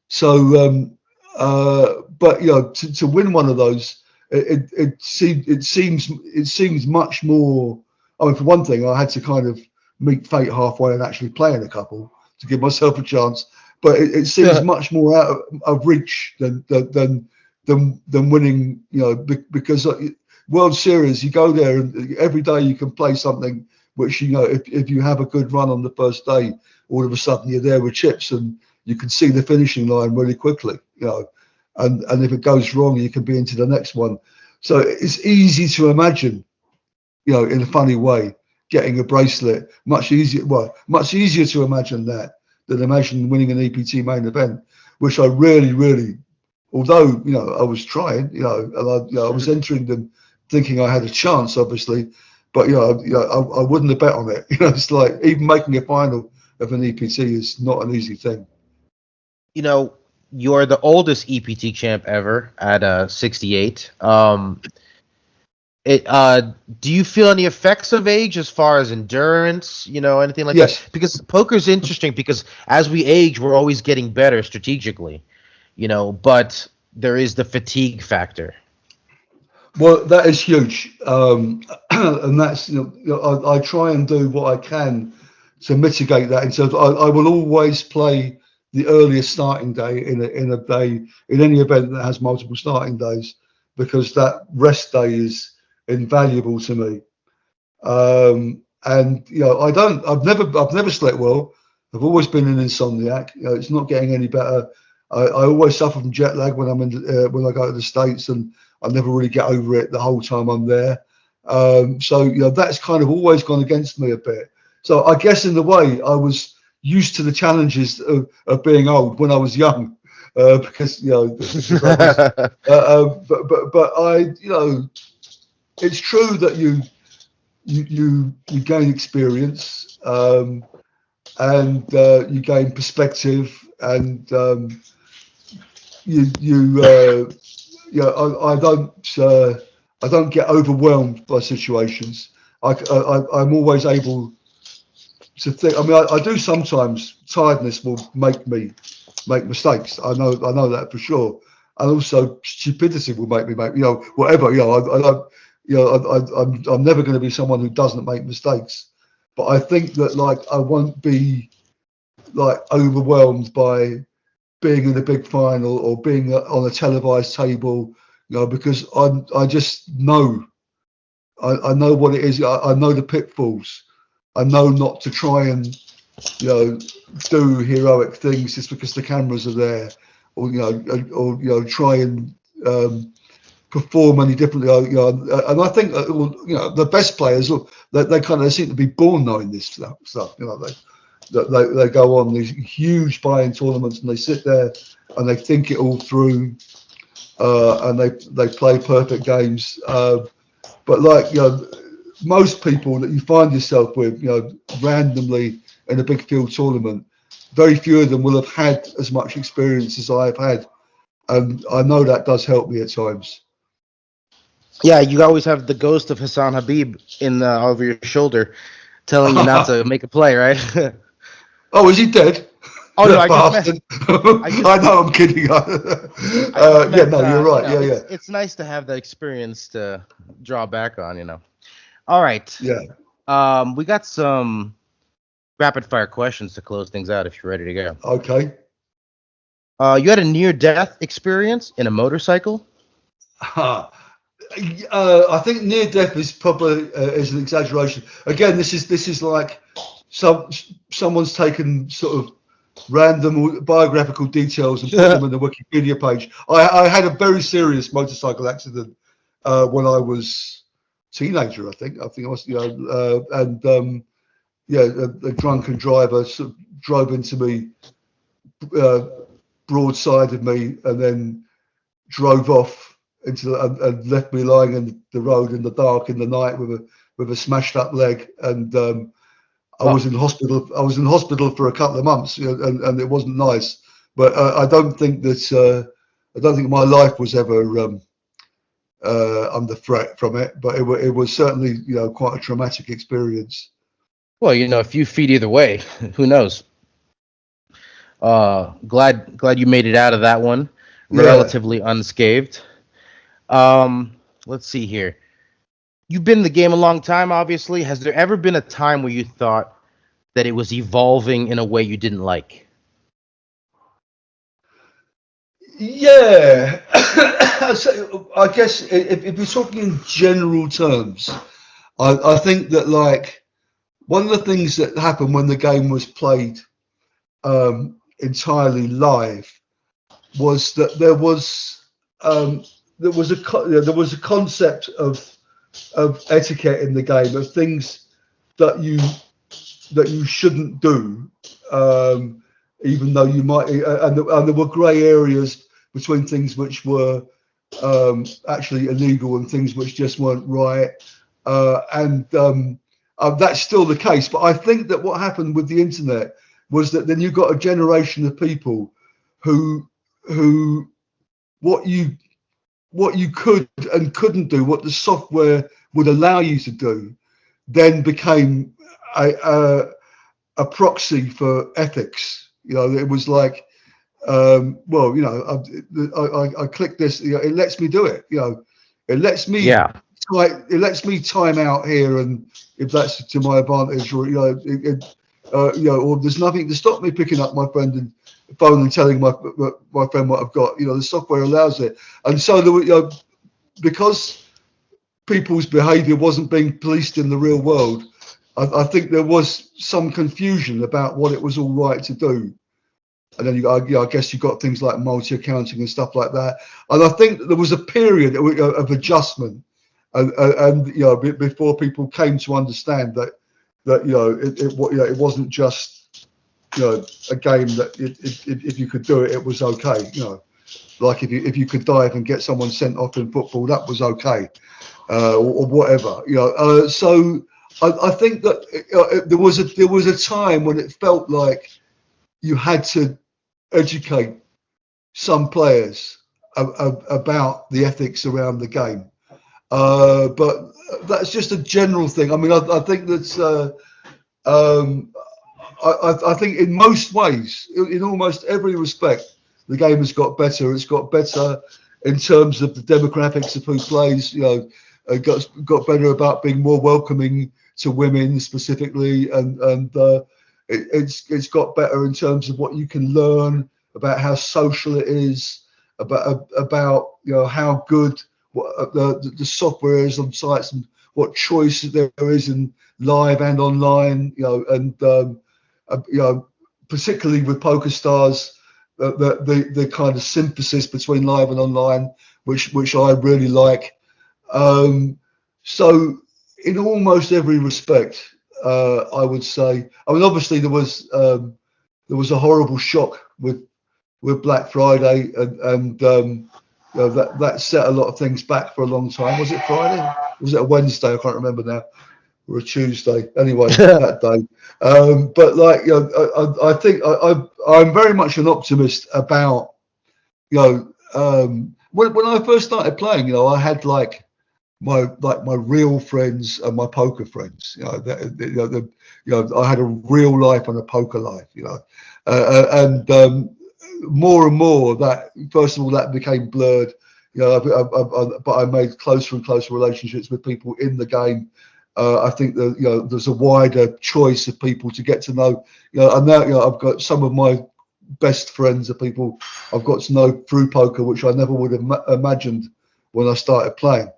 So, but to win one of those, it seems much more. I mean, for one thing, I had to kind of meet fate halfway and actually play in a couple to give myself a chance. But it seems much more out of reach than winning. Because World Series, you go there and every day you can play something which, if you have a good run on the first day, all of a sudden you're there with chips and you can see the finishing line really quickly, and if it goes wrong, you can be into the next one. So it's easy to imagine, in a funny way, getting a bracelet, much easier to imagine that than imagine winning an EPT main event, which I really, really, although, I was trying, and I was entering them thinking I had a chance, obviously. But I wouldn't have bet on it. It's like even making a final of an EPT is not an easy thing. You're the oldest EPT champ ever at 68. Do you feel any effects of age as far as endurance? Anything like Yes. that? Because poker's interesting because as we age, we're always getting better strategically. But there is the fatigue factor. Well, that is huge, and that's I try and do what I can to mitigate that. And so I will always play the earliest starting day in a day in any event that has multiple starting days, because that rest day is invaluable to me. And I've never slept well. I've always been an insomniac. It's not getting any better. I always suffer from jet lag when when I go to the States, and I never really get over it the whole time I'm there. So that's kind of always gone against me a bit. So I guess in the way I was used to the challenges of being old when I was young, because but I it's true that you gain experience, and you gain perspective, and I don't get overwhelmed by situations. I'm always able to think. I mean, I do sometimes. Tiredness will make me make mistakes. I know that for sure. And also stupidity will make me make whatever. I'm never going to be someone who doesn't make mistakes. But I think that like I won't be like overwhelmed by being in a big final or being on a televised table, because I just know. I know what it is. I know the pitfalls. I know not to try and, do heroic things just because the cameras are there, or try and perform any differently. And I think the best players, they kind of seem to be born knowing this stuff. They go on these huge buy-in tournaments and they sit there and they think it all through, and they play perfect games. But like most people that you find yourself with, randomly in a big field tournament, very few of them will have had as much experience as I've had, and I know that does help me at times. Yeah, you always have the ghost of Hassan Habib over your shoulder, telling you not to make a play, right? Oh, is he dead? Oh no, I know, I'm kidding. Yeah, no, you're right. Yeah. It's nice to have that experience to draw back on, All right. Yeah. We got some rapid fire questions to close things out if you're ready to go. Okay. You had a near-death experience in a motorcycle? I think near-death is probably is an exaggeration. Again, this is like someone's taken sort of random biographical details and put them in the Wikipedia page. I had a very serious motorcycle accident when I was a teenager. I think I was, a drunken driver sort of drove into me, broadsided me, and then drove off and left me lying in the road in the dark in the night with a smashed up leg. And I was in hospital. I was in hospital for a couple of months, and it wasn't nice. But I don't think my life was ever under threat from it. But it was certainly, quite a traumatic experience. Well, a few feet either way. Who knows? Glad you made it out of that one, relatively unscathed. Let's see here. You've been in the game a long time, obviously. Has there ever been a time where you thought that it was evolving in a way you didn't like? Yeah. So I guess if you're talking in general terms, I think that like one of the things that happened when the game was played entirely live was that there was a concept of etiquette in the game, of things that you shouldn't do, even though you might, and there were grey areas between things which were actually illegal and things which just weren't right, and that's still the case. But I think that what happened with the internet was that then you got a generation of people who what you could and couldn't do, what the software would allow you to do, then became a proxy for ethics. It was like, I click this, it lets me do it. It lets me, it lets me time out here, and if that's to my advantage, or or there's nothing to stop me picking up my phone and telling my friend what I've got. The software allows it, and so there were, because people's behaviour wasn't being policed in the real world, I think there was some confusion about what it was all right to do. And then I guess you got things like multi-accounting and stuff like that. And I think there was a period of adjustment, and before people came to understand that it wasn't just a game that if you could do it, it was okay. Like if you could dive and get someone sent off in football, that was okay, or whatever. So I think that there was a time when it felt like you had to educate some players about the ethics around the game, but that's just a general thing. I mean, I think that I think in most ways, in almost every respect, the game has got better. It's got better in terms of the demographics of who plays. got better about being more welcoming to women specifically, and it's got better in terms of what you can learn about how social it is, about how good the software is on sites and what choice there is in live and online, and particularly with PokerStars, the kind of synthesis between live and online, which I really like. So in almost every respect, I would say. I mean, obviously there was a horrible shock with Black Friday, and that set a lot of things back for a long time. Was it Friday? Was it a Wednesday? I can't remember now. Or a Tuesday. Anyway, that day. But I think I'm very much an optimist about when I first started playing. I had my real friends and my poker friends. I had a real life and a poker life. And more and more that, first of all, that became blurred. But I made closer and closer relationships with people in the game. I think that there's a wider choice of people to get to know. And now I've got some of my best friends are people I've got to know through poker, which I never would have imagined when I started playing.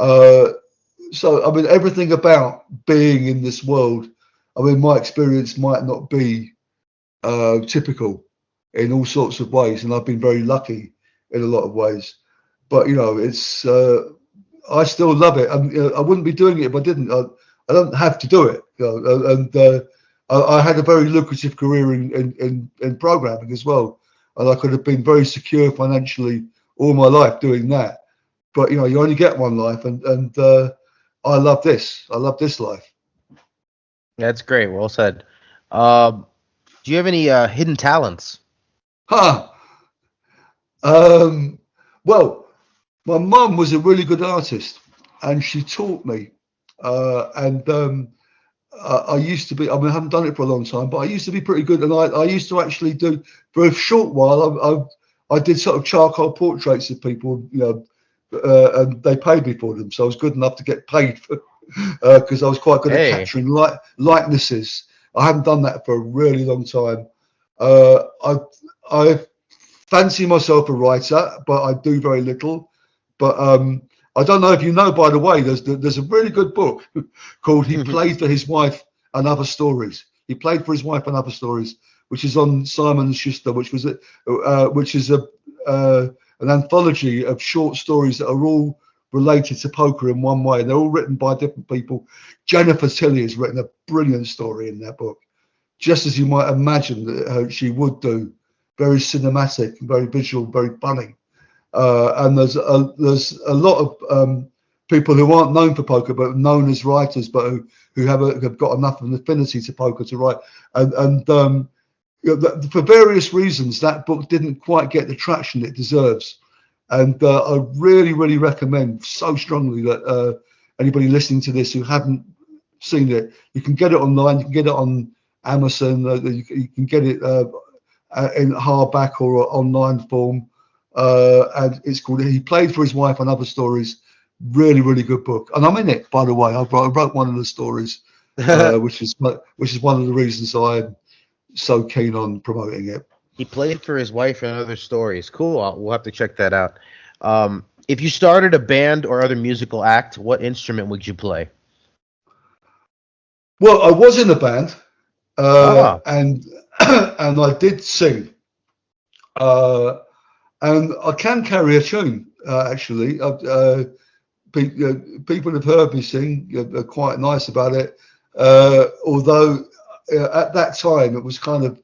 So I mean, everything about being in this world, I mean, my experience might not be typical in all sorts of ways, and I've been very lucky in a lot of ways. But it's I still love it, and I wouldn't be doing it if I didn't. I don't have to do it, and I had a very lucrative career in programming as well, and I could have been very secure financially all my life doing that. But you only get one life, and I love this. I love this life. That's great. Well said. Do you have any hidden talents? Well, my mum was a really good artist, and she taught me. I used to be. I mean, I haven't done it for a long time, but I used to be pretty good. And I used to actually do, for a short while, I did sort of charcoal portraits of people, and they paid me for them. So I was good enough to get paid for, because I was quite good at capturing likenesses. I haven't done that for a really long time. I fancy myself a writer, but I do very little. But I don't know if you know, by the way, there's a really good book called He Played for His Wife and Other Stories. He Played for His Wife and Other Stories, which is on Simon & Schuster, which is an anthology of short stories that are all related to poker in one way. They're all written by different people. Jennifer Tilly has written a brilliant story in that book, just as you might imagine that she would do. Very cinematic, very visual, very funny. And there's a lot of people who aren't known for poker, but known as writers, but who have got enough of an affinity to poker to write. And for various reasons, that book didn't quite get the traction it deserves. And I really, really recommend so strongly that anybody listening to this who haven't seen it, you can get it online. You can get it on Amazon. You can get it in hardback or online form. And it's called He Played for His Wife and Other Stories. Really, really good book. And I'm in it, by the way. I wrote one of the stories, which is one of the reasons I'm so keen on promoting it. He Played for His Wife and Other Stories. Cool. We'll have to check that out. If you started a band or other musical act, what instrument would you play? Well, I was in a band, and I did sing. And I can carry a tune, actually. People have heard me sing, are quite nice about it. Although at that time, it was kind of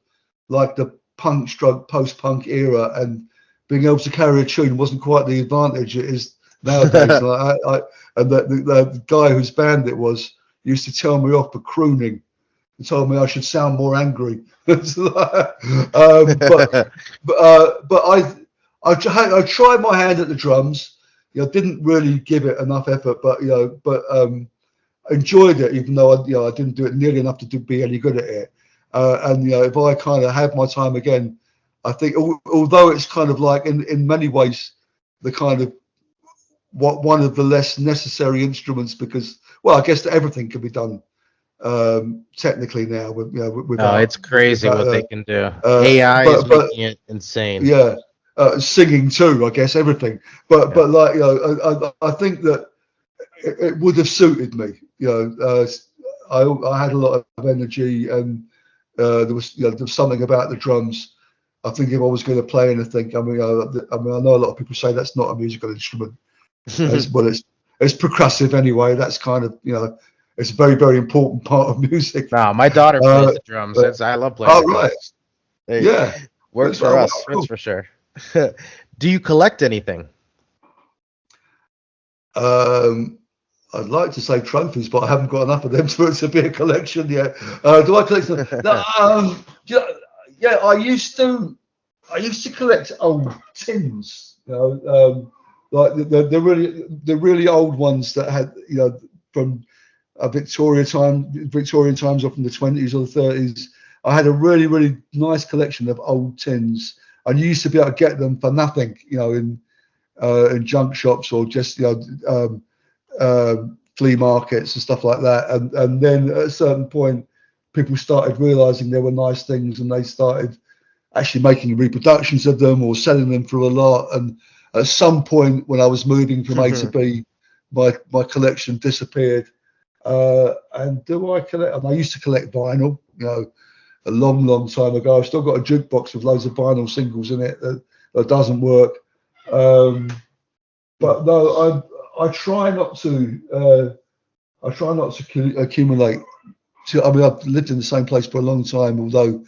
like the punk stroke post-punk era, and being able to carry a tune wasn't quite the advantage it is nowadays. And the guy whose band it was used to tell me off for crooning. He told me I should sound more angry. But I tried my hand at the drums. Didn't really give it enough effort, but enjoyed it, even though I didn't do it nearly enough to be any good at it. And if I kind of had my time again, I think, although it's kind of like in many ways the kind of one of the less necessary instruments because, well, I guess that everything can be done technically now. Without, it's crazy without, what they can do. AI is making it insane. Yeah, singing too, I guess, everything. But like, I think that it would have suited me. I had a lot of energy, and there was something about the drums. I think if I was going to play anything, I mean, I know a lot of people say that's not a musical instrument. Well, it's percussive anyway. That's kind of, it's a very, very important part of music. No, my daughter plays the drums. I love playing. Oh, right. Yeah. Works for us. Cool. That's for sure. Do you collect anything? I'd like to say trophies, but I haven't got enough of them for it to be a collection yet. Do I collect them? No, yeah, I used to collect old tins, like the really old ones that had, from Victorian times or from the 20s or the 30s. I had a really, really nice collection of old tins, and you used to be able to get them for nothing, in junk shops or just flea markets and stuff like that. And then at a certain point, people started realizing there were nice things, and they started actually making reproductions of them or selling them for a lot. And at some point, when I was moving from A to B, my collection disappeared. And do I collect? And I used to collect vinyl, a long, long time ago. I've still got a jukebox with loads of vinyl singles in it that doesn't work. But no, I try not to. I try not to accumulate. I mean, I've lived in the same place for a long time, although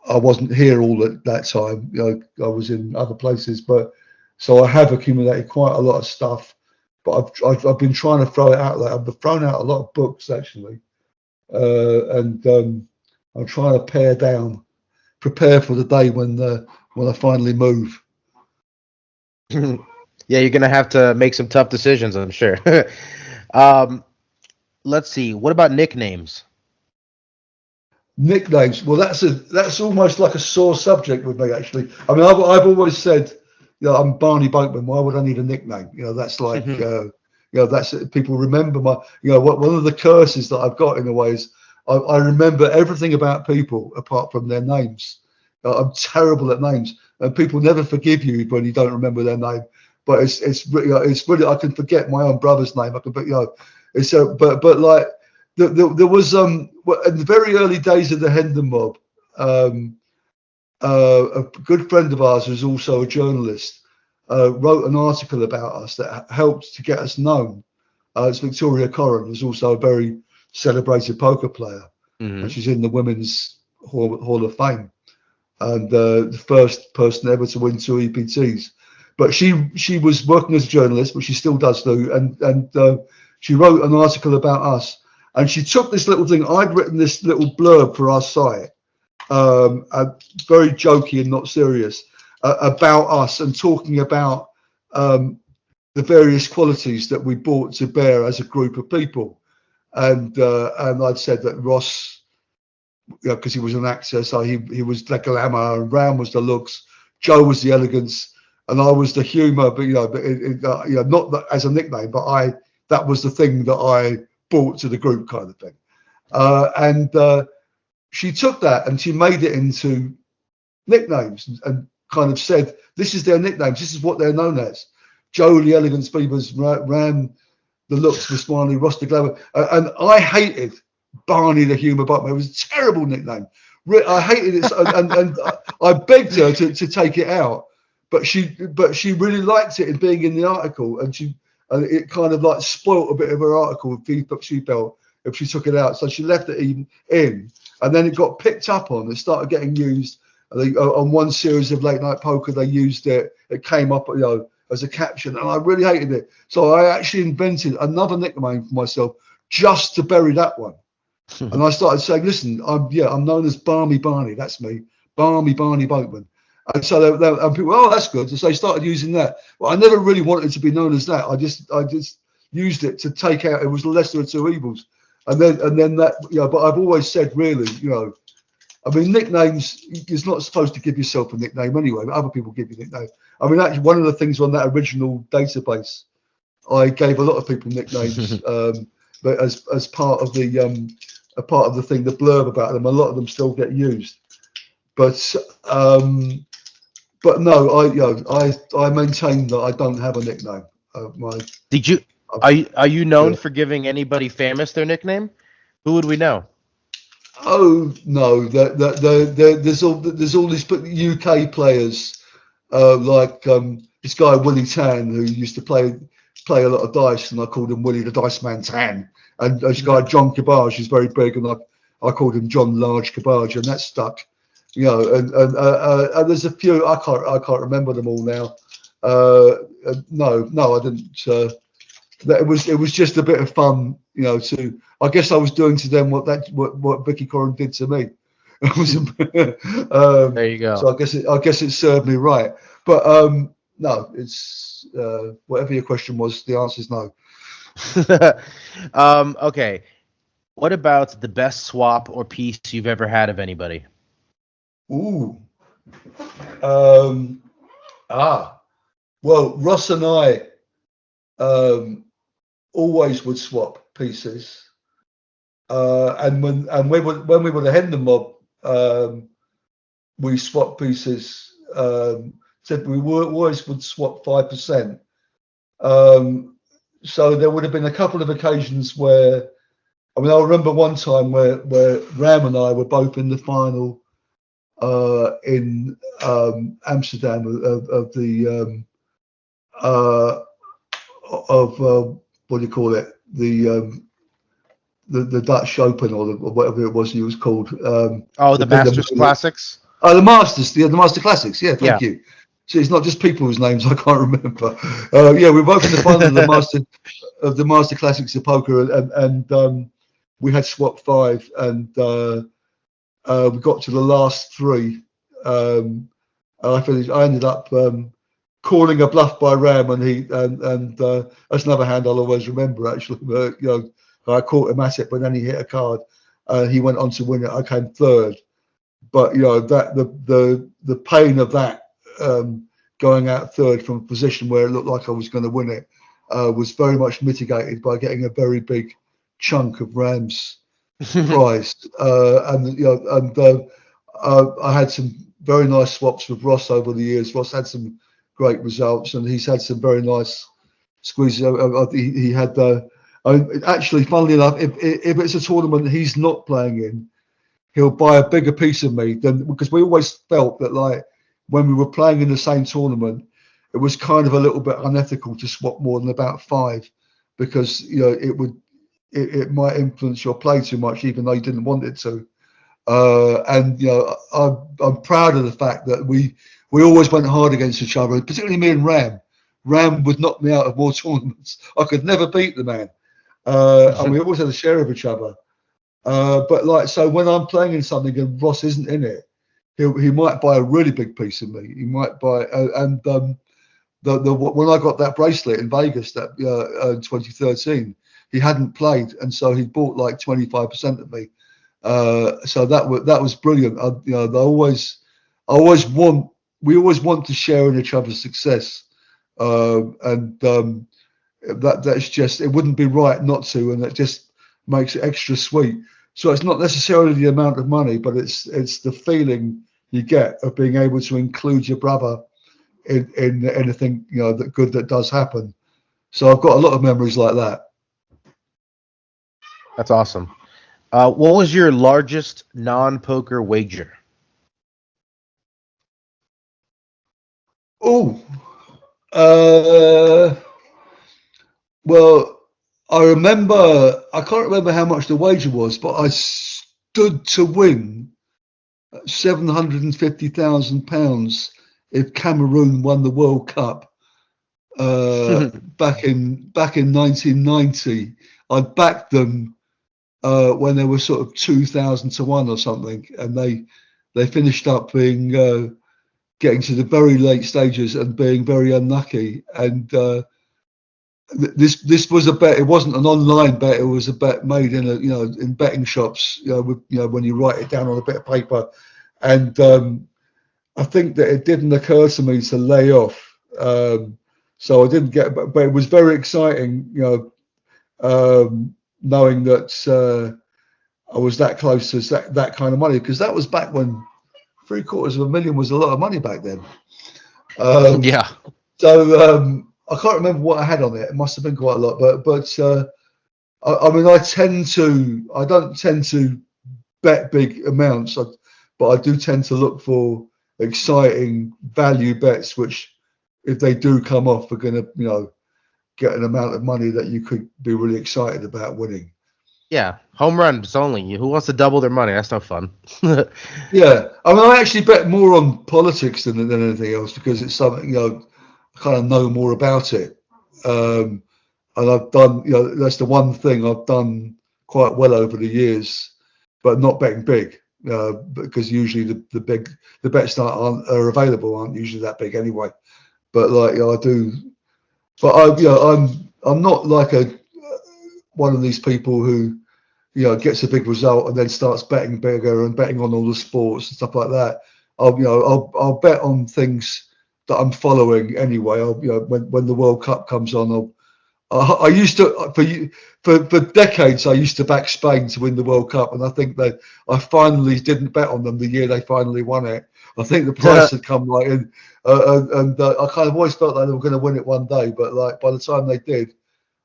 I wasn't here all at that time. I was in other places, but so I have accumulated quite a lot of stuff. But I've been trying to throw it out there. I've thrown out a lot of books actually, and I'm trying to prepare for the day when I finally move. Yeah, you're gonna have to make some tough decisions, I'm sure. Let's see. What about nicknames? Nicknames. Well, that's almost like a sore subject with me, actually. I mean, I've always said, I'm Barny Boatman. Why would I need a nickname? That's like, that's people remember my. One of the curses that I've got in a way is I remember everything about people apart from their names. I'm terrible at names, and people never forgive you when you don't remember their name. But it's really I can forget my own brother's name. I can, it's but like there was in the very early days of the Hendon Mob, a good friend of ours who's also a journalist wrote an article about us that helped to get us known. It's Victoria Corrin, who's also a very celebrated poker player, and she's in the Women's Hall of Fame, and the first person ever to win 2 EPTs. But she was working as a journalist, but she still does do, and she wrote an article about us, and she took this little thing. I'd written this little blurb for our site, very jokey and not serious, about us and talking about the various qualities that we brought to bear as a group of people, and I'd said that Ross, because he was an actor, so he was the glamour, and Ram was the looks, Joe was the elegance, and I was the humour, but not that as a nickname, but that was the thing that I brought to the group, kind of thing. And she took that and she made it into nicknames and kind of said, this is their nicknames, this is what they're known as. Joe the elegance, Beevers, Ram the looks, Vaswani, Ross the glamour, and I hated Barney the humour Boatman. It was a terrible nickname. I hated it, and I begged her to take it out. But she really liked it in being in the article, and it kind of like spoilt a bit of her article. She felt if she took it out, so she left it in, and then it got picked up on. It started getting used. On one series of Late Night Poker, they used it. It came up, as a caption, and I really hated it. So I actually invented another nickname for myself just to bury that one. And I started saying, "Listen, I'm known as Barny Barney. That's me, Barny Boatman." And so and people, oh, that's good. So they started using that. Well, I never really wanted to be known as that. I just used it to take out. It was the lesser of two evils. And then that, But I've always said, really, I mean, nicknames. You're not supposed to give yourself a nickname anyway. But other people give you nicknames. I mean, actually, one of the things on that original database I gave a lot of people nicknames, but as part of the thing, the blurb about them, a lot of them still get used. But no, I maintain that I don't have a nickname. Did you? Are you known for giving anybody famous their nickname? Who would we know? Oh no, there's all these UK players like this guy Willie Tan, who used to play a lot of dice, and I called him Willie the Dice Man Tan. And this guy John Cabbage is very big, and I called him John Large Cabbage, and that stuck. You know, and there's a few I can't remember them all now. No, I didn't. It was just a bit of fun, you know. I guess I was doing to them what Vicky Corrin did to me. There you go. So I guess it served me right. But no, it's whatever your question was. The answer is no. Okay. What about the best swap or piece you've ever had of anybody? Ooh. Well, Ross and I always would swap pieces. And when we were the Hendon Mob, we swapped pieces. Said we always would swap 5%. So there would have been a couple of occasions where, I remember one time where Ram and I were both in the final in Amsterdam of the what do you call it, the Dutch Open or whatever it was it was called. The Masters Classics. Oh, the Master Classics. Yeah, thank you. So it's not just people whose names I can't remember. We were both in the final of the Master Classics of poker, and we had swap 5, and we got to the last 3. I ended up calling a bluff by Ram, and that's another hand I'll always remember. Actually, I caught him at it, but then he hit a card. He went on to win it. I came 3rd, but that the pain of that. Going out 3rd from a position where it looked like I was going to win it was very much mitigated by getting a very big chunk of Ram's prize. I had some very nice swaps with Ross over the years. Ross had some great results, and he's had some very nice squeezes. He had actually, funnily enough, if it's a tournament he's not playing in, he'll buy a bigger piece of me because we always felt that, like, when we were playing in the same tournament, it was kind of a little bit unethical to swap more than about 5, because it might influence your play too much, even though you didn't want it to. I'm proud of the fact that we always went hard against each other, particularly me and Ram. Ram would knock me out of more tournaments. I could never beat the man, and we always had a share of each other. But so when I'm playing in something and Ross isn't in it, he might buy a really big piece of me. He might buy, when I got that bracelet in Vegas in 2013, he hadn't played, and so he bought like 25% of me. So that was brilliant. We always want to share in each other's success, that's just, it wouldn't be right not to, and it just makes it extra sweet. So it's not necessarily the amount of money, but it's the feeling you get of being able to include your brother in anything that good that does happen. So I've got a lot of memories like that. That's awesome. What was your largest non-poker wager? Well, I can't remember how much the wager was, but I stood to win £750,000 if Cameroon won the World Cup back in 1990. I backed them when they were sort of 2,000 to 1 or something, and they finished up being getting to the very late stages and being very unlucky. And this was a bet. It wasn't an online bet. It was a bet made in in betting shops. When you write it down on a bit of paper. And I think that it didn't occur to me to lay off. So I didn't get, but it was very exciting, knowing that I was that close to that kind of money, because that was back when $750,000 was a lot of money back then. Yeah. So I can't remember what I had on it. It must have been quite a lot, but I mean, I don't tend to bet big amounts, but I do tend to look for exciting value bets, which, if they do come off, are going to, get an amount of money that you could be really excited about winning. Yeah, home runs only. Who wants to double their money? That's no fun. Yeah, I mean, I actually bet more on politics than anything else, because it's something, I kind of know more about it. And I've done, that's the one thing I've done quite well over the years, but not betting big, because usually the bets that are available aren't usually that big anyway. But I do, but I'm not like one of these people who, gets a big result and then starts betting bigger and betting on all the sports and stuff like that. I'll bet on things that I'm following anyway. When the World Cup comes on, I used to, for decades, I used to back Spain to win the World Cup, and I think that I finally didn't bet on them the year they finally won it. I think the price had come in, and I kind of always felt like they were going to win it one day, but by the time they did,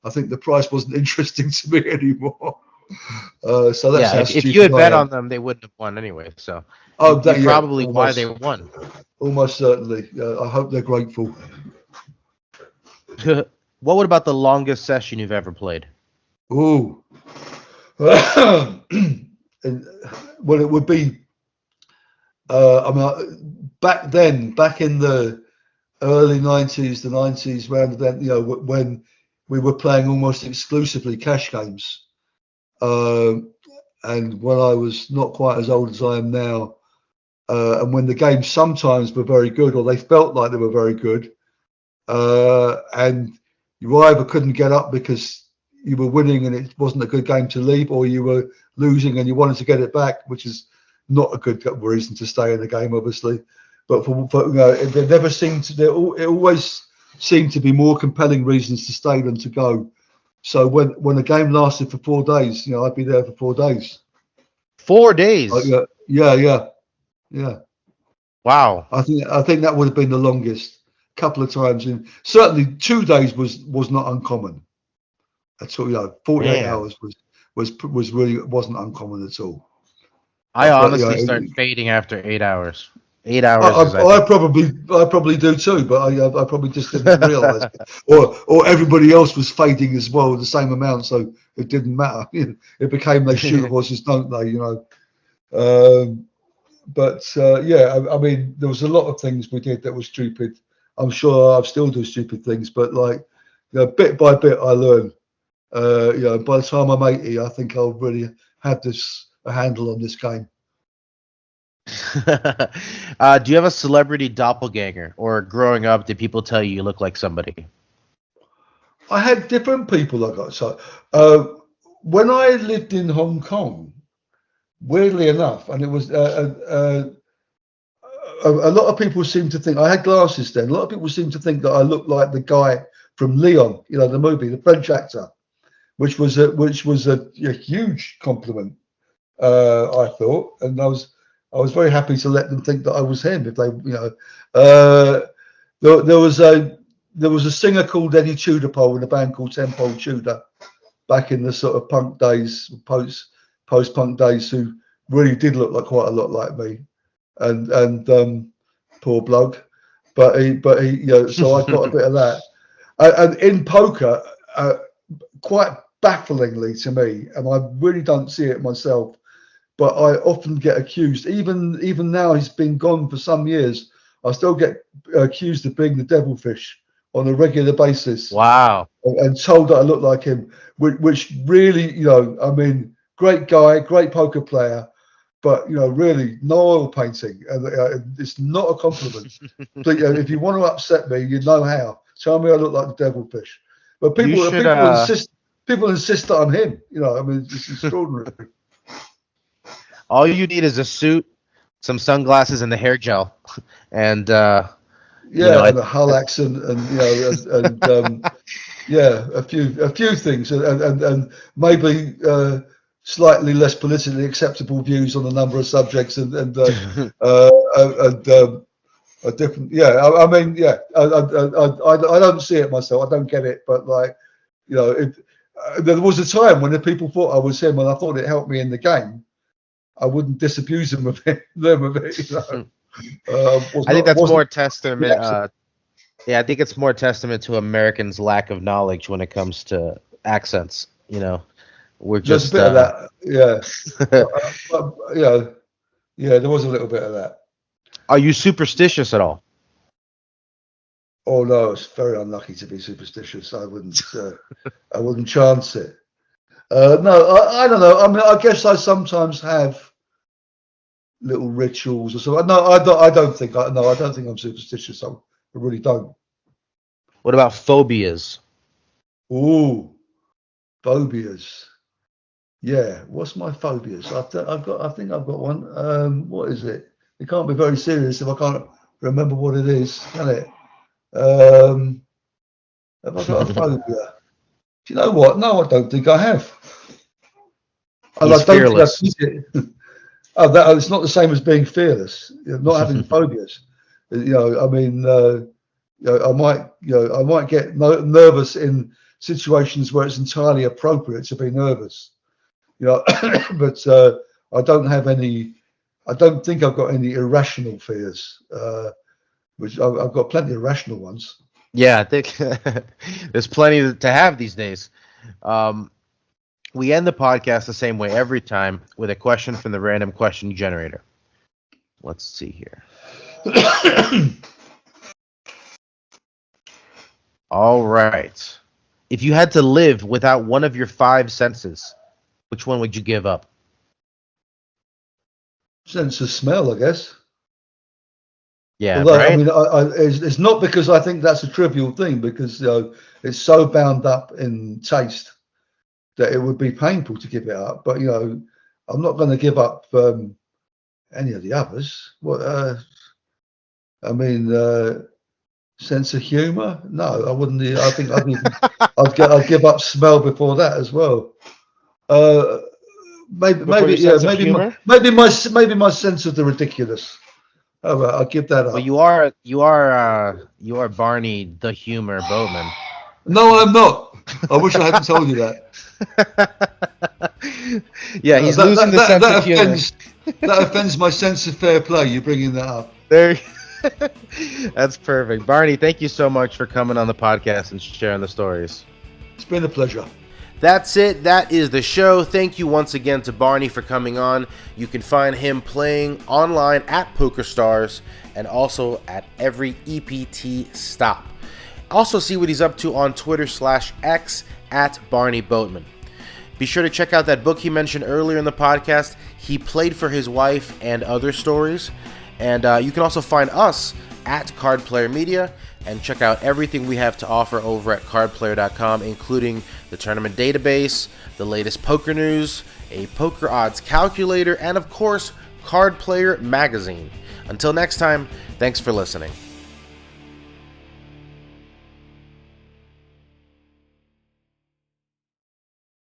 I think the price wasn't interesting to me anymore. So that's how if you had bet on them, they wouldn't have won anyway. So probably why they won. Almost certainly. I hope they're grateful. What about the longest session you've ever played? Ooh. Well, it would be. Back in the early 90s, the 90s, around then, when we were playing almost exclusively cash games. And when I was not quite as old as I am now, and when the games sometimes were very good, or they felt like they were very good, and you either couldn't get up because you were winning and it wasn't a good game to leave, or you were losing and you wanted to get it back, which is not a good reason to stay in the game, obviously. But there never seemed to. It always seemed to be more compelling reasons to stay than to go. So when a game lasted for 4 days, I'd be there for 4 days. 4 days. Yeah. Wow. I think that would have been the longest. Couple of times, and certainly 2 days was not uncommon at all. 48 hours was really wasn't uncommon at all. I honestly start fading after 8 hours. 8 hours. I probably do too, but I probably just didn't realize it. Or everybody else was fading as well, the same amount, so it didn't matter. It became they shoot horses, don't they? I mean, there was a lot of things we did that was stupid. I'm sure I still do stupid things, but bit by bit I learn. By the time I'm 80, I think I'll really have a handle on this game. Do you have a celebrity doppelganger, or growing up, did people tell you look like somebody? I had different people I got. So when I lived in Hong Kong, weirdly enough, and it was a lot of people seem to think I had glasses then. A lot of people seem to think that I looked like the guy from Leon, the movie, the French actor, which was a huge compliment. I thought, and I was very happy to let them think that I was him. If they, there was a singer called Eddie Tudorpole in a band called Temple Tudor back in the sort of punk days, post-punk days, who really did look like quite a lot like me. And poor bloke, but he, so I got a bit of that. And in poker, quite bafflingly to me, and I really don't see it myself, but I often get accused. Even now, he's been gone for some years. I still get accused of being the devilfish on a regular basis. Wow! And told that I look like him, which really, I mean, great guy, great poker player. But really, no oil painting, and it's not a compliment. But if you want to upset me, you know how. Tell me I look like the devilfish. But people insist that I'm him. I mean, it's extraordinary. All you need is a suit, some sunglasses, and the hair gel, and and the Hull accent, and a few things, and maybe slightly less politically acceptable views on a number of subjects, and a different. I mean, I don't see it myself. I don't get it, but there was a time when the people thought I was him, and I thought it helped me in the game. I wouldn't disabuse them of it. I think that's more testament. I think it's more testament to Americans' lack of knowledge when it comes to accents. We're just a bit of that. There was a little bit of that. Are you superstitious at all? Oh no, it's very unlucky to be superstitious. I wouldn't chance it. No, I don't know. I mean, I guess I sometimes have little rituals or something. No, I don't think I'm superstitious. I really don't. What about phobias? Ooh, phobias. Yeah, what's my phobias? I think I've got one. What is it? It can't be very serious if I can't remember what it is, can it? Have I got a phobia? Do you know what? No, I don't think I have. And He's fearless. It's not the same as being fearless. Not having phobias. I might get nervous in situations where it's entirely appropriate to be nervous. But I don't have any. I don't think I've got any irrational fears. Which I've got plenty of rational ones. Yeah, I think there's plenty to have these days. We end the podcast the same way every time, with a question from the random question generator. Let's see here. All right. If you had to live without one of your 5 senses, which one would you give up? Sense of smell, I guess. Yeah, although, right? I mean, it's not because I think that's a trivial thing, because it's so bound up in taste that it would be painful to give it up. But I'm not going to give up any of the others. What? Sense of humour? No, I wouldn't. I think I'd give up smell before that as well. Maybe my sense of the ridiculous. Oh, well, I'll give that up. Well, you are Barney the Humor Boatman. No, I'm not. I wish I hadn't told you that. Yeah, he's losing the sense of humor. That offends my sense of fair play. You bringing that up? That's perfect, Barney. Thank you so much for coming on the podcast and sharing the stories. It's been a pleasure. That's it. That is the show. Thank you once again to Barney for coming on. You can find him playing online at PokerStars and also at every EPT stop. Also see what he's up to on Twitter/X at Barny Boatman. Be sure to check out that book he mentioned earlier in the podcast. He played for his wife and other stories. And you can also find us at Card Player Media and check out everything we have to offer over at cardplayer.com, including the tournament database, the latest poker news, a poker odds calculator, and of course, Card Player Magazine. Until next time, thanks for listening.